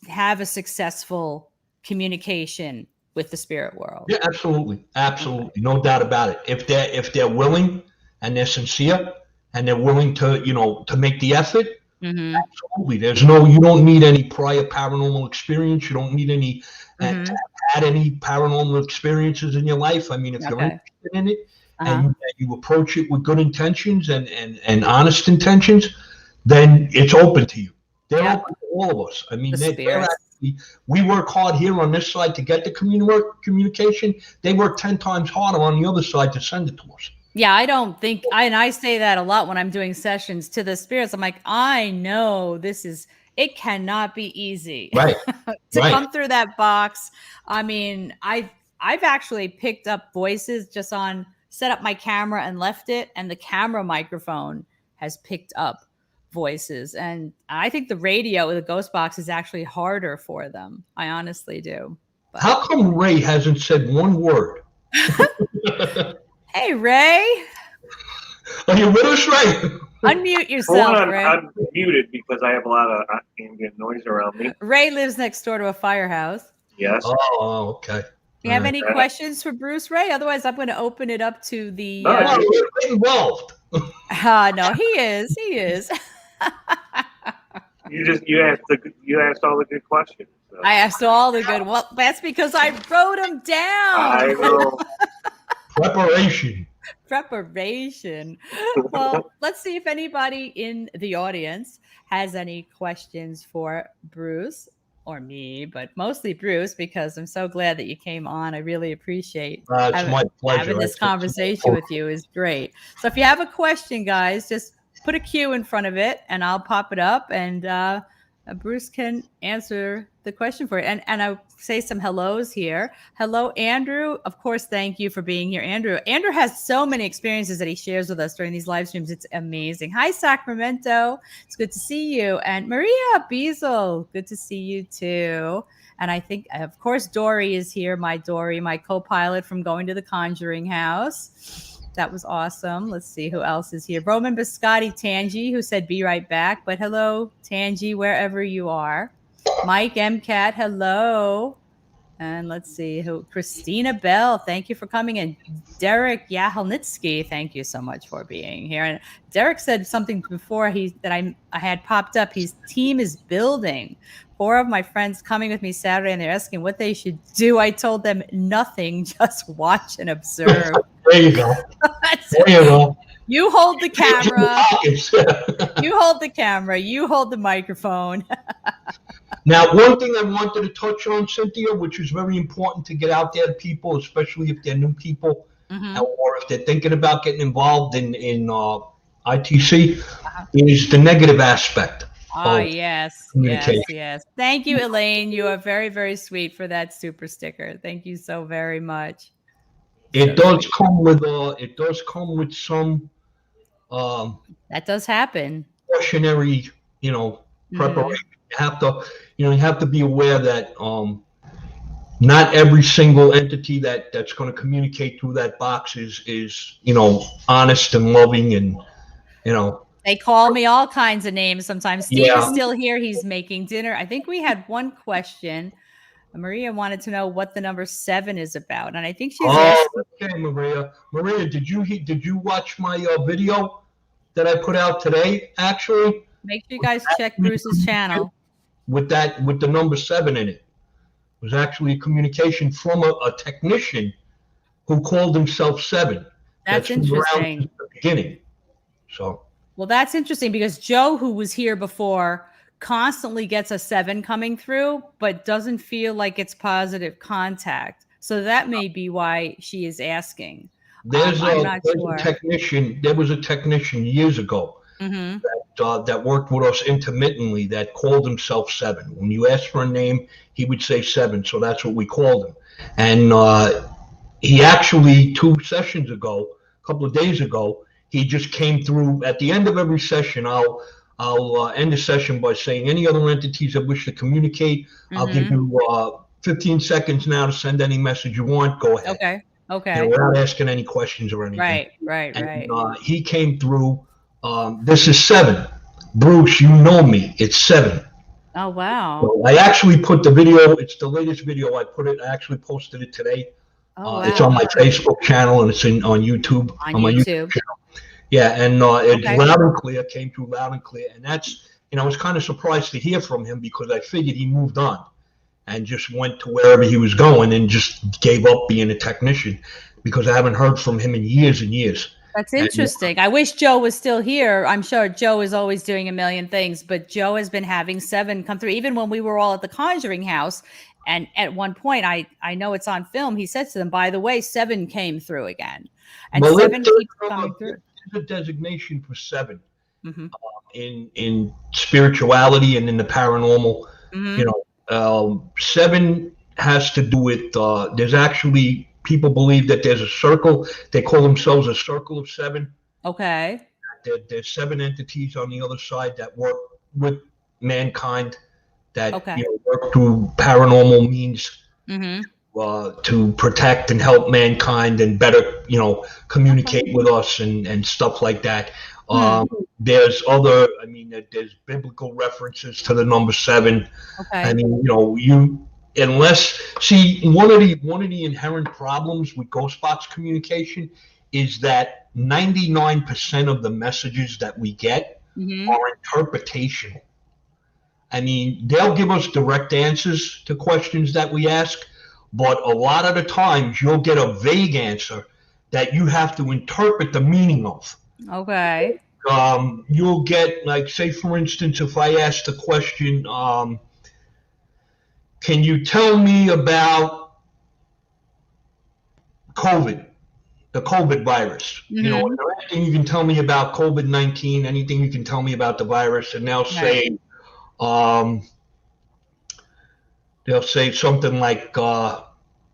have a successful communication with the spirit world? Yeah, absolutely. No doubt about it. If they're willing and they're sincere and they're willing to, to make the effort, absolutely. You don't need any prior paranormal experience. You don't need any to have had any paranormal experiences in your life. I mean, if you're interested in it and you approach it with good intentions and honest intentions, then it's open to you. They're open to all of us. I mean, we work hard here on this side to get the communication. They work 10 times harder on the other side to send it to us. Yeah, I don't think, and I say that a lot when I'm doing sessions to the spirits. I'm like, I know it cannot be easy to come through that box. I mean, I've actually picked up voices just set up my camera and left it, and the camera microphone has picked up voices. And I think the radio with the ghost box is actually harder for them. I honestly do. But. How come Ray hasn't said one word? Hey, Ray. Are you with us, Ray? Unmute yourself, Ray. I'm muted because I have a lot of ambient noise around me. Ray lives next door to a firehouse. Yes. Oh, okay. Do you have any questions for Bruce, Ray? Otherwise, I'm going to open it up to the... No, you're involved. No, he is. You asked all the good questions. So. I asked all the good. Well, that's because I wrote them down. I know. Preparation. Well, let's see if anybody in the audience has any questions for Bruce or me, but mostly Bruce, because I'm so glad that you came on. I really appreciate my pleasure. Having this conversation with you is great. So if you have a question, guys, just put a Q in front of it and I'll pop it up, and Bruce can answer the question for it. And I'll say some hellos here. Hello, Andrew. Of course, thank you for being here, Andrew. Andrew has so many experiences that he shares with us during these live streams. It's amazing. Hi, Sacramento. It's good to see you. And Maria Beazle, good to see you too. And I think, of course, Dory is here. My co-pilot from going to the Conjuring House. That was awesome. Let's see who else is here. Roman Biscotti Tangi, who said be right back. But hello, Tangi, wherever you are. Mike MCAT, hello. And let's see who. Christina Bell, thank you for coming in. Derek Yahelnitsky, thank you so much for being here. And Derek said something before that I had popped up. His team is building. 4 of my friends coming with me Saturday, and they're asking what they should do. I told them nothing, just watch and observe. There you go. There you go. You hold the camera. You hold the camera. You hold the microphone. Now, one thing I wanted to touch on, Cynthia, which is very important to get out there to people, especially if they're new people, or if they're thinking about getting involved in ITC, is the negative aspect. Oh, yes. Thank you, Elaine. You are very, very sweet for that super sticker. Thank you so very much. It does come with some that does happen. Cautionary, preparation. You have to be aware that not every single entity that's going to communicate through that box is honest and loving, and they call me all kinds of names sometimes. Steve is still here. He's making dinner. I think we had one question. Maria wanted to know what the number 7 is about, and I think she's asking. Okay, Maria. Maria, did you watch my video that I put out today? Actually, Make sure you guys check Bruce's channel. With the number 7 in it. It was actually a communication from a technician who called himself 7. That's been around interesting. since the beginning. So. Well, that's interesting because Joe, who was here before, constantly gets a 7 coming through, but doesn't feel like it's positive contact. So that may be why she is asking. There's a technician. There was a technician years ago that worked with us intermittently that called himself 7. When you asked for a name, he would say 7. So that's what we called him. And he actually 2 sessions ago, a couple of days ago, he just came through. At the end of every session, I'll end the session by saying, any other entities that wish to communicate, I'll give you 15 seconds now to send any message you want. Go ahead. Okay. Without asking any questions or anything. Right. He came through. This is 7. Bruce, you know me. It's 7. Oh, wow. So I actually put the video. It's the latest video. I actually posted it today. Wow. It's on my Facebook channel and it's on YouTube. On my YouTube channel. Yeah, and it's loud and clear. Came through loud and clear. And that's, I was kind of surprised to hear from him because I figured he moved on and just went to wherever he was going and just gave up being a technician because I haven't heard from him in years and years. That's interesting. I wish Joe was still here. I'm sure Joe is always doing a million things, but Joe has been having 7 come through. Even when we were all at the Conjuring house, and at one point, I know it's on film, he said to them, by the way, 7 came through again. And 7 keeps coming through. There's a designation for 7 in spirituality and in the paranormal. 7 has to do with, there's actually, people believe that there's a circle. They call themselves a circle of 7. Okay. There's 7 entities on the other side that work with mankind, that work through paranormal means to protect and help mankind and better, communicate with us and stuff like that. There's other, there's biblical references to the number 7. Okay. Unless, see, one of the inherent problems with ghost box communication is that 99% of the messages that we get are interpretational. They'll give us direct answers to questions that we ask, but a lot of the times you'll get a vague answer that you have to interpret the meaning of. Okay. You'll get, like, say, for instance, if I ask the question, can you tell me about COVID, the COVID virus? Anything you can tell me about COVID-19, anything you can tell me about the virus, and they'll say, something like,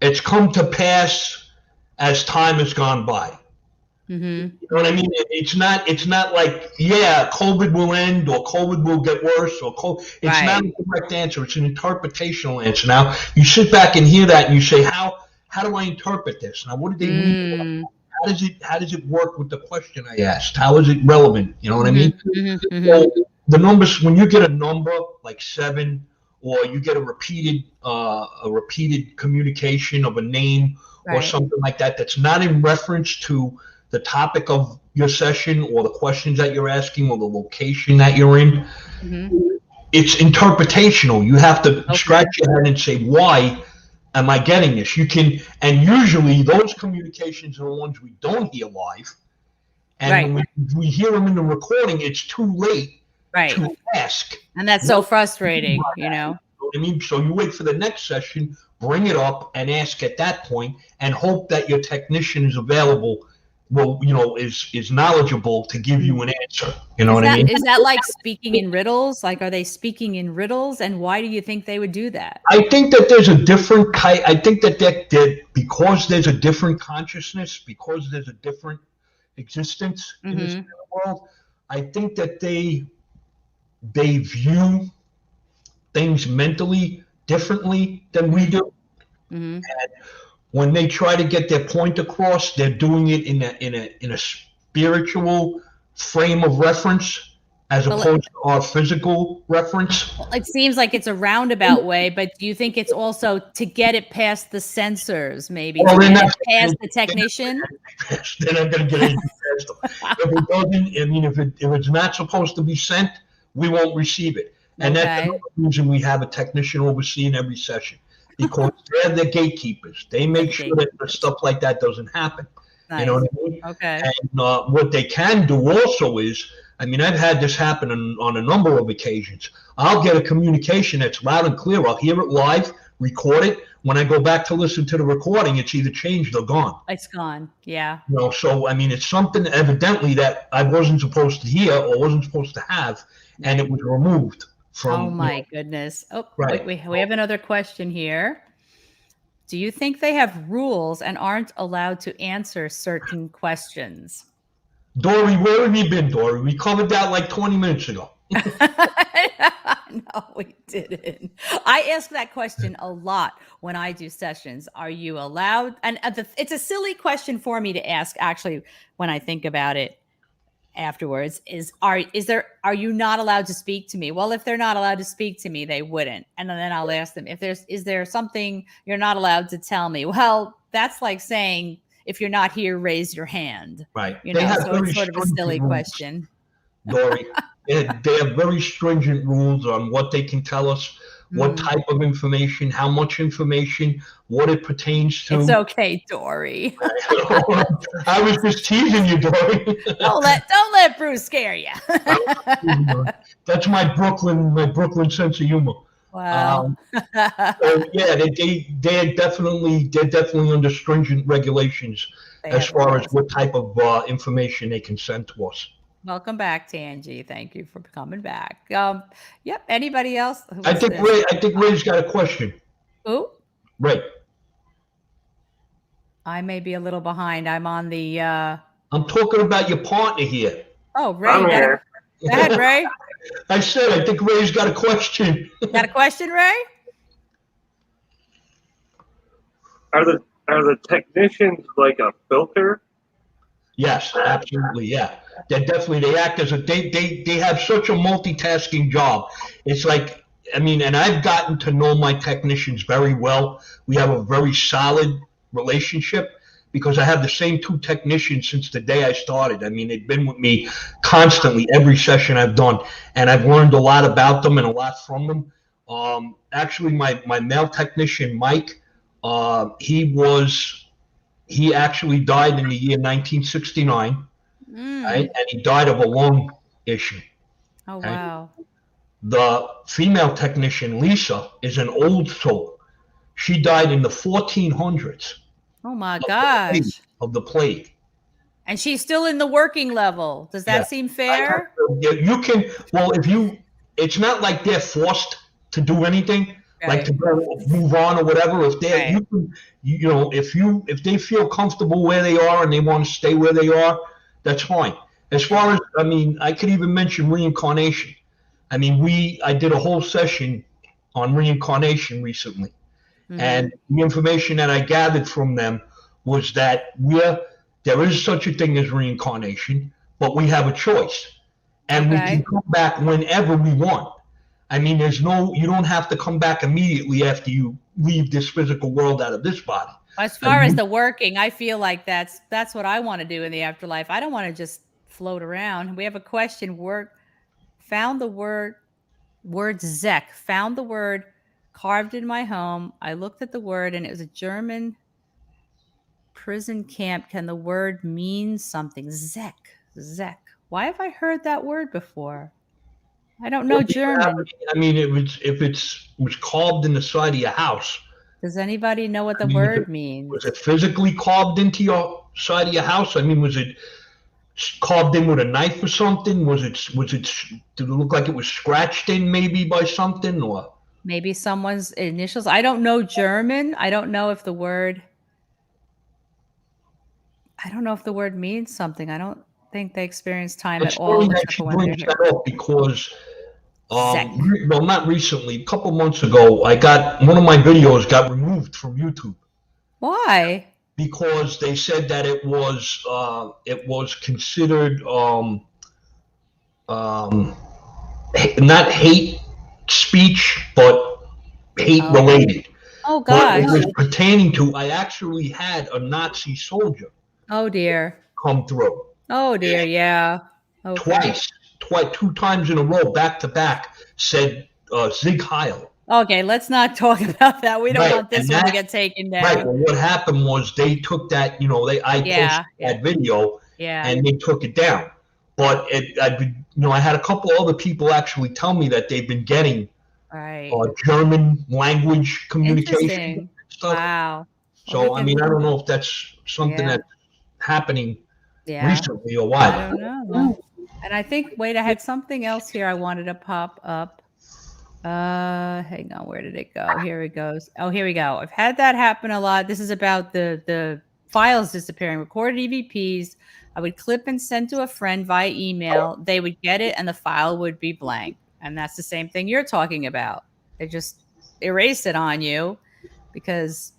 it's come to pass as time has gone by. You know what I mean? It's not like, COVID will end or COVID will get worse or it's not a correct answer. It's an interpretational answer. Now you sit back and hear that and you say, how do I interpret this? Now, what did they mean? How does it work with the question I asked? How is it relevant? You know what I mean? So the numbers, when you get a number like 7, or you get a repeated communication of a name or something like that, that's not in reference to the topic of your session or the questions that you're asking or the location that you're in, it's interpretational. You have to scratch your head and say, why am I getting this? You can, and usually those communications are the ones we don't hear live. And when we hear them in the recording, it's too late to ask. And that's so frustrating, You know what I mean? So you wait for the next session, bring it up and ask at that point and hope that your technician is available, is knowledgeable to give you an answer. You know what I mean? Is that like speaking in riddles? Like, are they speaking in riddles? And why do you think they would do that? I think that there's a different I think that because there's a different consciousness, because there's a different existence in this world, I think that they view things mentally differently than we do. And when they try to get their point across, they're doing it in a spiritual frame of reference as opposed to our physical reference. It seems like it's a roundabout way, but do you think it's also to get it past the censors, maybe to get it past the technician? They're not going to get anything past them. If it doesn't, if it's not supposed to be sent, we won't receive it. And that's Okay. another reason we have a technician overseeing every session, because they're the gatekeepers. They make sure that the stuff like that doesn't happen. You know Nice. what I mean? Okay. And what they can do also is, I mean, I've had this happen on a number of occasions. I'll get a communication that's loud and clear. I'll hear it live, record it. When I go back to listen to the recording, it's either changed or gone. It's gone. Yeah. You know, so I mean, it's something evidently that I wasn't supposed to hear or wasn't supposed to have, and it was removed from. Oh my goodness. Oh, Right. wait, we have another question here. Do you think they have rules and aren't allowed to answer certain questions? Dory, where have you been, Dory? We covered that like 20 minutes ago. No, we didn't. I ask that question a lot when I do sessions. Are you allowed? And it's a silly question for me to ask, actually, when I think about it afterwards. Are you not allowed to speak to me? Well, if they're not allowed to speak to me, they wouldn't. And then I'll ask them, is there something you're not allowed to tell me? Well, that's like saying, if you're not here, raise your hand. Right. You know, so it's sort of a silly question. Dory, they have very stringent rules on what they can tell us, what type of information, how much information, what it pertains to. It's okay, Dory. I was just teasing you, Dory. Don't let Bruce scare you. That's my Brooklyn sense of humor. Wow. So yeah, they're definitely under stringent regulations as far as what type of information they can send to us. Welcome back, Tangi. Thank you for coming back. Yep. Anybody else? I think Ray's got a question. Who? Ray. I may be a little behind. I'm on the. I'm talking about your partner here. Oh, Ray. I'm here. Go ahead, Ray. I said I think Ray's got a question. Got a question, Ray? Are the technicians like a filter? Yes, absolutely. Yeah, they act as they have such a multitasking job. It's like, I mean, and I've gotten to know my technicians very well. We have a very solid relationship because I have the same two technicians since the day I started. I mean, they've been with me constantly every session I've done, and I've learned a lot about them and a lot from them. Actually, my male technician, Mike, he actually died in the year 1969, right? And he died of a lung issue. Oh, right? wow. The female technician, Lisa, is an old soul. She died in the 1400s. Oh, my gosh. Of the plague. And she's still in the working level. Does that seem fair? You can, well, it's not like they're forced to do anything. Right. Like to go move on or whatever. If they're, if they feel comfortable where they are and they want to stay where they are, that's fine. As far as, I mean, I could even mention reincarnation. I mean, I did a whole session on reincarnation recently, and the information that I gathered from them was that there is such a thing as reincarnation, but we have a choice, and we can come back whenever we want. I mean, you don't have to come back immediately after you leave this physical world out of this body. As far as the working, I feel like that's what I want to do in the afterlife. I don't want to just float around. We have a question. Found the word Zek. Found the word carved in my home. I looked at the word and it was a German prison camp. Can the word mean something? Zek. Why have I heard that word before? I don't know German. I mean, if it was carved in the side of your house. Does anybody know what the word means? Was it physically carved into your side of your house? I mean, was it carved in with a knife or something? Did it look like it was scratched in maybe by something, or maybe someone's initials? I don't know German. I don't know if the word means something. I don't think they experienced time at all. Because well, not recently, a couple months ago, one of my videos got removed from YouTube. Why? Because they said that it was considered not hate speech, but hate related. Oh gosh! But it was pertaining to. I actually had a Nazi soldier. Oh dear! Come through. Oh dear! Yeah. Okay. two times in a row, back to back, said Zig Heil. Okay, let's not talk about that. We don't Right, want this and one to that- get taken Right. down. Well, what happened was they took that, I posted that video Yeah. and they took it down. But I had a couple other people actually tell me that they've been getting Right. German language communication Interesting. stuff. Wow. So, Well, I don't know if that's something Yeah. that's happening Yeah. recently or what. I don't know. And I think, wait, I had something else here I wanted to pop up. Hang on, where did it go? Here it goes. Oh, here we go. I've had that happen a lot. This is about the files disappearing, recorded EVPs. I would clip and send to a friend via email. They would get it and the file would be blank. And that's the same thing you're talking about. They just erase it on you because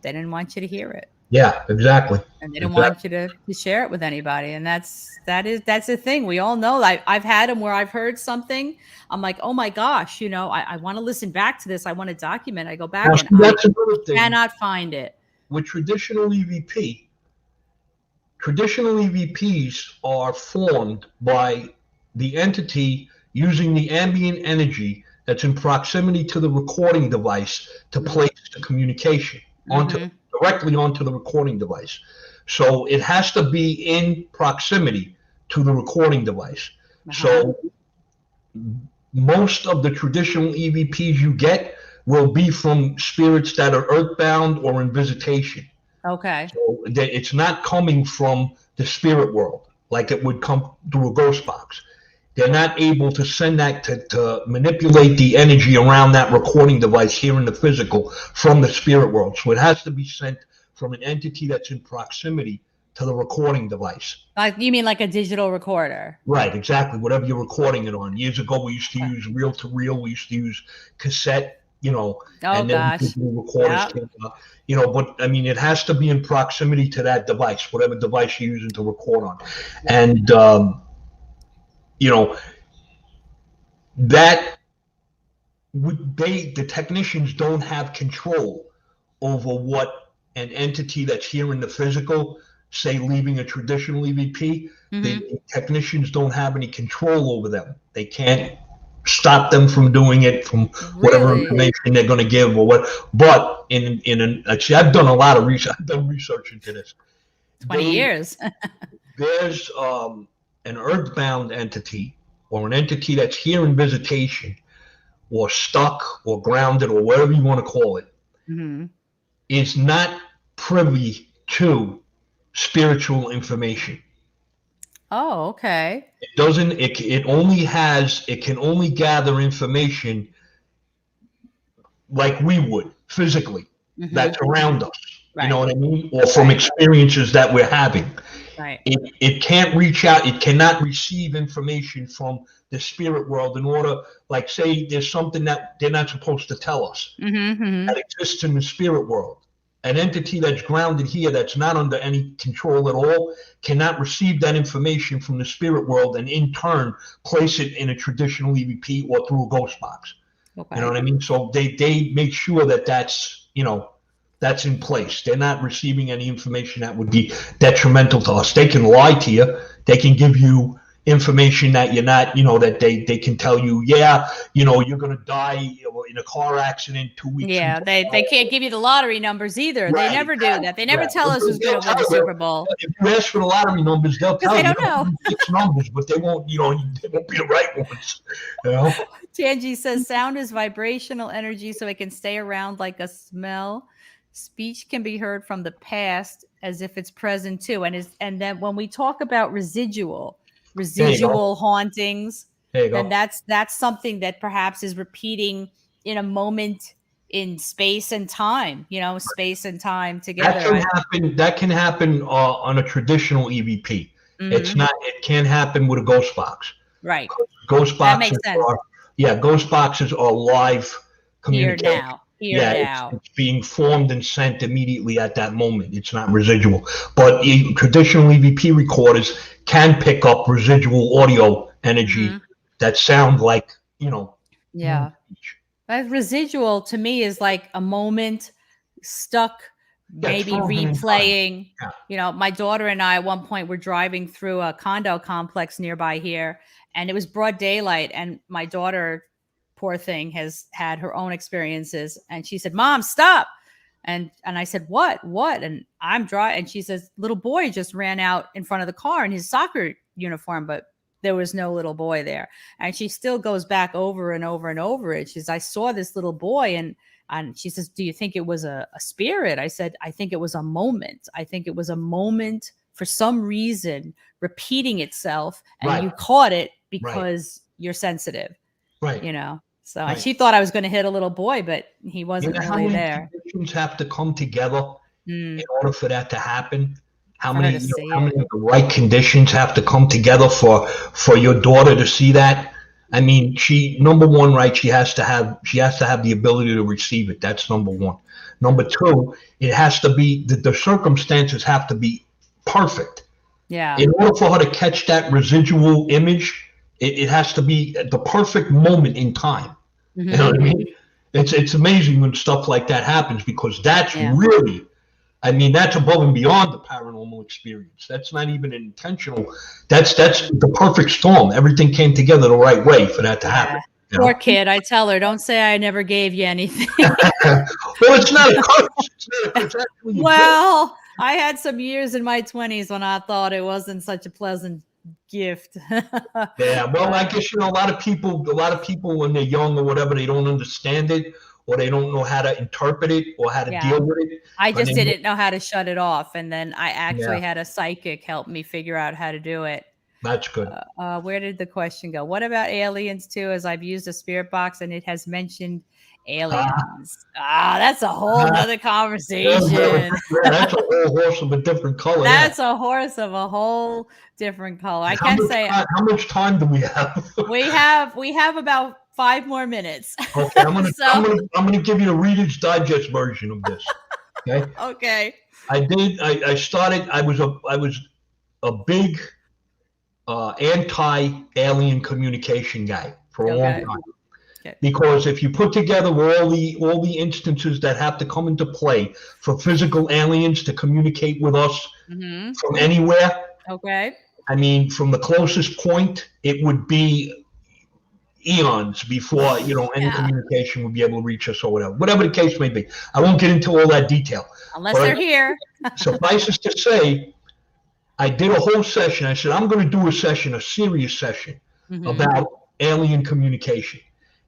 they didn't want you to hear it. Yeah, exactly. And they don't want you to share it with anybody. And that's the thing. We all know. I've had them where I've heard something. I'm like, oh my gosh, I want to listen back to this. I want to document. I go back Now, and that's I another thing. cannot find it. With traditional EVPs are formed by the entity using the ambient energy that's in proximity to the recording device to place the communication directly onto the recording device. So it has to be in proximity to the recording device. So most of the traditional EVPs you get will be from spirits that are earthbound or in visitation. Okay. So it's not coming from the spirit world like it would come through a ghost box. They're not able to send that to manipulate the energy around that recording device here in the physical from the spirit world. So it has to be sent from an entity that's in proximity to the recording device. Like, you mean like a digital recorder? Right, exactly. Whatever you're recording it on. Years ago, we used to use reel to reel. We used to use cassette, and then recorders came out. But it has to be in proximity to that device, whatever device you're using to record on. And, that the technicians don't have control over what an entity that's here in the physical, say leaving a traditional EVP, the technicians don't have any control over them. They can't stop them from doing it, from whatever information they're going to give or what. But actually, I've done a lot of research. I've done research into this. 20 years. There's an earthbound entity or an entity that's here in visitation or stuck or grounded or whatever you want to call it, is not privy to spiritual information. Oh, okay. It can only gather information like we would physically, that's around us. Right. You know what I mean? Or from experiences that we're having. Right. It can't reach out. It cannot receive information from the spirit world in order, like, say there's something that they're not supposed to tell us that exists in the spirit world. An entity that's grounded here, that's not under any control at all, cannot receive that information from the spirit world and in turn place it in a traditional EVP or through a ghost box. Okay. You know what I mean? So they make sure that that's in place. They're not receiving any information that would be detrimental to us. They can lie to you. They can give you information that you're not, that they can tell you, you're going to die in a car accident 2 weeks. Yeah, they can't give you the lottery numbers either. Right. They never do that. They never tell us who's going to win the Super Bowl. If you ask for the lottery numbers, they'll tell you. They don't know. 6 numbers, but they won't, they won't be the right ones. Tangi says sound is vibrational energy, so it can stay around like a smell. Speech can be heard from the past as if it's present too. And then when we talk about residual hauntings, then that's something that perhaps is repeating in a moment in space and time, space and time together. That can happen on a traditional EVP. It can't happen with a ghost box. Right. Ghost boxes ghost boxes are live communication. Here now. It's being formed and sent immediately at that moment. It's not residual. But traditional EVP recorders can pick up residual audio energy that sound like, Yeah. That residual to me is like a moment stuck, maybe replaying. Yeah. My daughter and I at one point were driving through a condo complex nearby here, and it was broad daylight. And my daughter, poor thing, has had her own experiences. And she said, "Mom, stop." And I said, what? And I'm driving. And she says, "Little boy just ran out in front of the car in his soccer uniform," but there was no little boy there. And she still goes back over and over and over it. She says, "I saw this little boy." And she says, "Do you think it was a spirit?" I said, "I think it was a moment. I think it was a moment for some reason repeating itself, and you caught it because you're sensitive." Right. You know? So and she thought I was going to hit a little boy, but he wasn't really there. Conditions have to come together in order for that to happen? How For many her to see how many it. of the right conditions have to come together for your daughter to see that? I mean, number one, right? She has to have the ability to receive it. That's number one. Number two, it has to be the circumstances have to be perfect. Yeah. In order for her to catch that residual image, it has to be the perfect moment in time. Mm-hmm. You know what I mean? It's amazing when stuff like that happens, because that's really, I mean, that's above and beyond the paranormal experience. That's not even intentional. That's the perfect storm. Everything came together the right way for that to happen. You know? Poor kid. I tell her, don't say I never gave you anything. Well, it's not a curse. It's actually Well, I had some years in my 20s when I thought it wasn't such a pleasant gift. Yeah, well, I guess, a lot of people when they're young or whatever, they don't understand it, or they don't know how to interpret it or how to deal with it. I just didn't know how to shut it off, and then I actually had a psychic help me figure out how to do it. That's good. Where did the question go? What about aliens too? As I've used a spirit box and it has mentioned aliens. That's a whole nother conversation. That's a whole horse of a different color. That's a horse of a whole different color. I can't say. How much time do we have? We have about 5 more minutes. Okay, I'm gonna give you the Reader's Digest version of this. Okay. Okay. I started. I was a big anti-alien communication guy for a long time. Okay. Because if you put together all the instances that have to come into play for physical aliens to communicate with us from anywhere, I mean, from the closest point, it would be eons before any communication would be able to reach us or whatever the case may be. I won't get into all that detail. Unless they're here. Suffice it to say, I did a whole session. I said, I'm going to do a serious session about alien communication.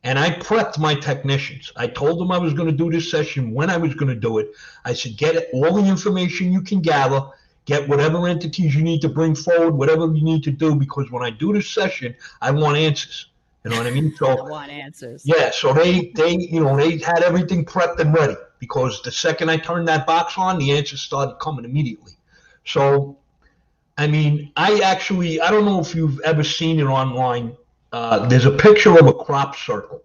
And I prepped my technicians. I told them I was going to do this session, when I was going to do it. I said, get all the information you can gather, get whatever entities you need to bring forward, whatever you need to do, because when I do this session, I want answers. You know what I mean? So I want answers. Yeah. So they had everything prepped and ready, because the second I turned that box on, the answers started coming immediately. So, I mean, I don't know if you've ever seen it online. There's a picture of a crop circle.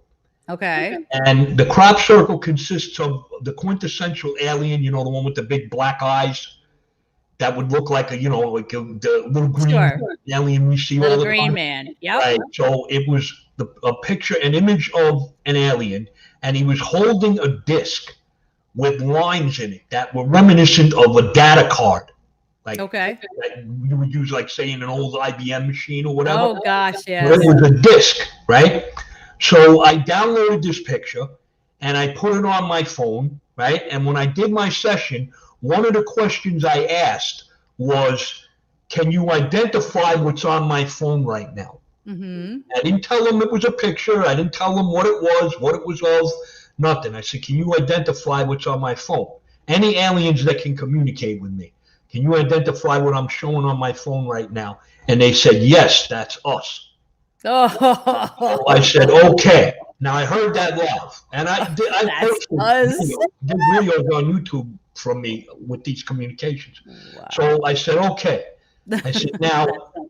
Okay. And the crop circle consists of the quintessential alien, the one with the big black eyes that would look like the little green alien we see all the time. Little green man. Yep. Right. So it was an image of an alien, and he was holding a disc with lines in it that were reminiscent of a data card. Like, that you would use, like, say, in an old IBM machine or whatever. Oh, gosh, yes. But it was a disc, right? So I downloaded this picture, and I put it on my phone, right? And when I did my session, one of the questions I asked was, can you identify what's on my phone right now? I didn't tell them it was a picture. I didn't tell them what it was of, nothing. I said, can you identify what's on my phone? Any aliens that can communicate with me, can you identify what I'm showing on my phone right now? And they said, yes, that's us. So I said, okay. Now, I heard that laugh, and I did videos on YouTube from me with these communications. Wow. So I said, okay. I said, now,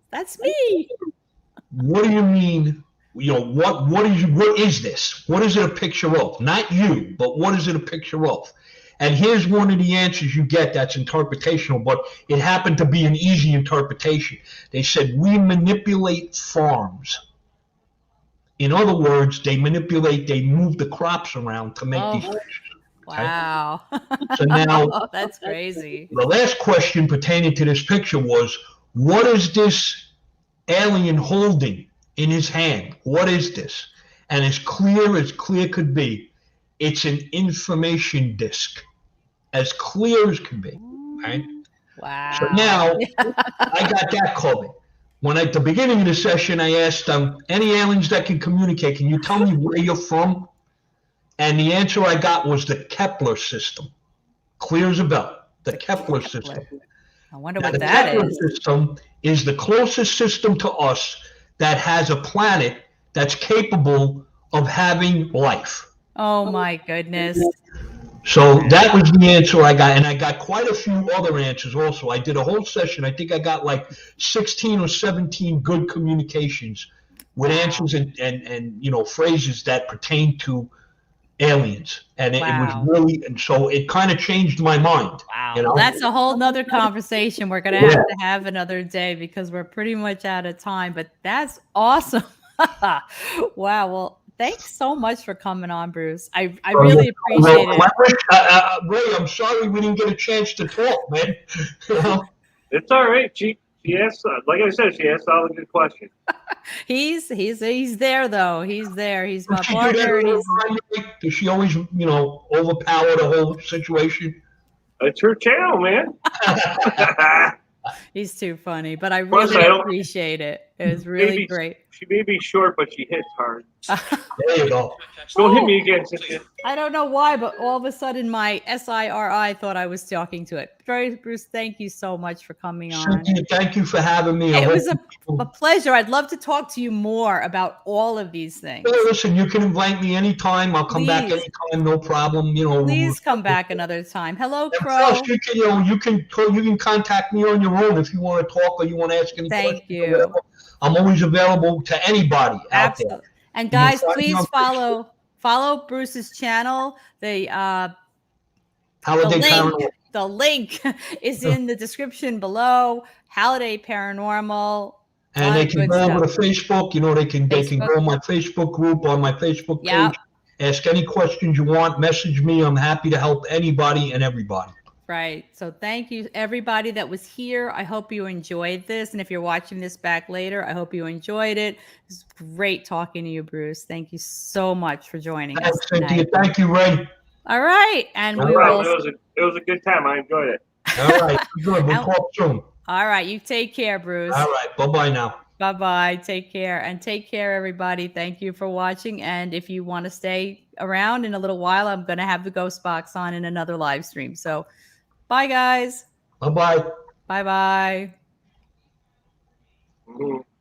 that's me. What do you mean? What is this? What is it a picture of? Not you, but what is it a picture of? And here's one of the answers you get that's interpretational, but it happened to be an easy interpretation. They said, we manipulate farms. In other words, they move the crops around to make these pictures. Okay? Wow. So now, that's crazy. The last question pertaining to this picture was, what is this alien holding in his hand. What is this? And as clear could be, it's an information disc, as clear as can be. Right? Wow. So now I got that covered. When at the beginning of the session, I asked them, any aliens that can communicate, can you tell me where you're from? And the answer I got was the Kepler system. Clear as a bell. The Kepler system. I wonder Now, what the that Kepler is. system is the closest system to us that has a planet that's capable of having life. Oh my goodness. So that was the answer I got, and I got quite a few other answers also. I did a whole session. I think I got like 16 or 17 good communications with answers and phrases that pertain to aliens, and it was really, and so it kind of changed my mind. Wow. You know? Well, that's a whole nother conversation we're going to have another day because we're pretty much out of time, but that's awesome. Wow. Well, thanks so much for coming on, Bruce. I really appreciate it. Ray, I'm sorry we didn't get a chance to talk, man. It's all right. She asked, like I said, she asked all the good questions. He's there though. He's there. He's my partner. Does she always, overpower the whole situation? It's her channel, man. He's too funny, but I really appreciate it. It was really great. She may be short, but she hits hard. There you go. Don't hit me again, Cynthia. I don't know why, but all of a sudden my SIRI thought I was talking to it. Bruce, thank you so much for coming on. Cynthia, thank you for having me. It was a pleasure. I'd love to talk to you more about all of these things. Well, listen, you can invite me anytime. I'll come back anytime, no problem. Please come back another time. Hello, Crow. Plus, you can contact me on your own if you want to talk or you want to ask any questions. Thank you. I'm always available to anybody out there. And guys, please follow Bruce's channel. The link is in the description below. Halliday Paranormal. And they can go over to Facebook. They can go on my Facebook group, on my Facebook page. Ask any questions you want. Message me. I'm happy to help anybody and everybody. Right. So thank you, everybody that was here. I hope you enjoyed this. And if you're watching this back later, I hope you enjoyed it. It was great talking to you, Bruce. Thank you so much for joining us. Cynthia. Thank you, Ray. All right. And it was a good time. I enjoyed it. All right. Good. We'll talk soon. All right. You take care, Bruce. All right. Bye-bye now. Bye-bye. Take care. And take care, everybody. Thank you for watching. And if you want to stay around in a little while, I'm going to have the ghost box on in another live stream. So bye, guys. Bye-bye. Bye-bye.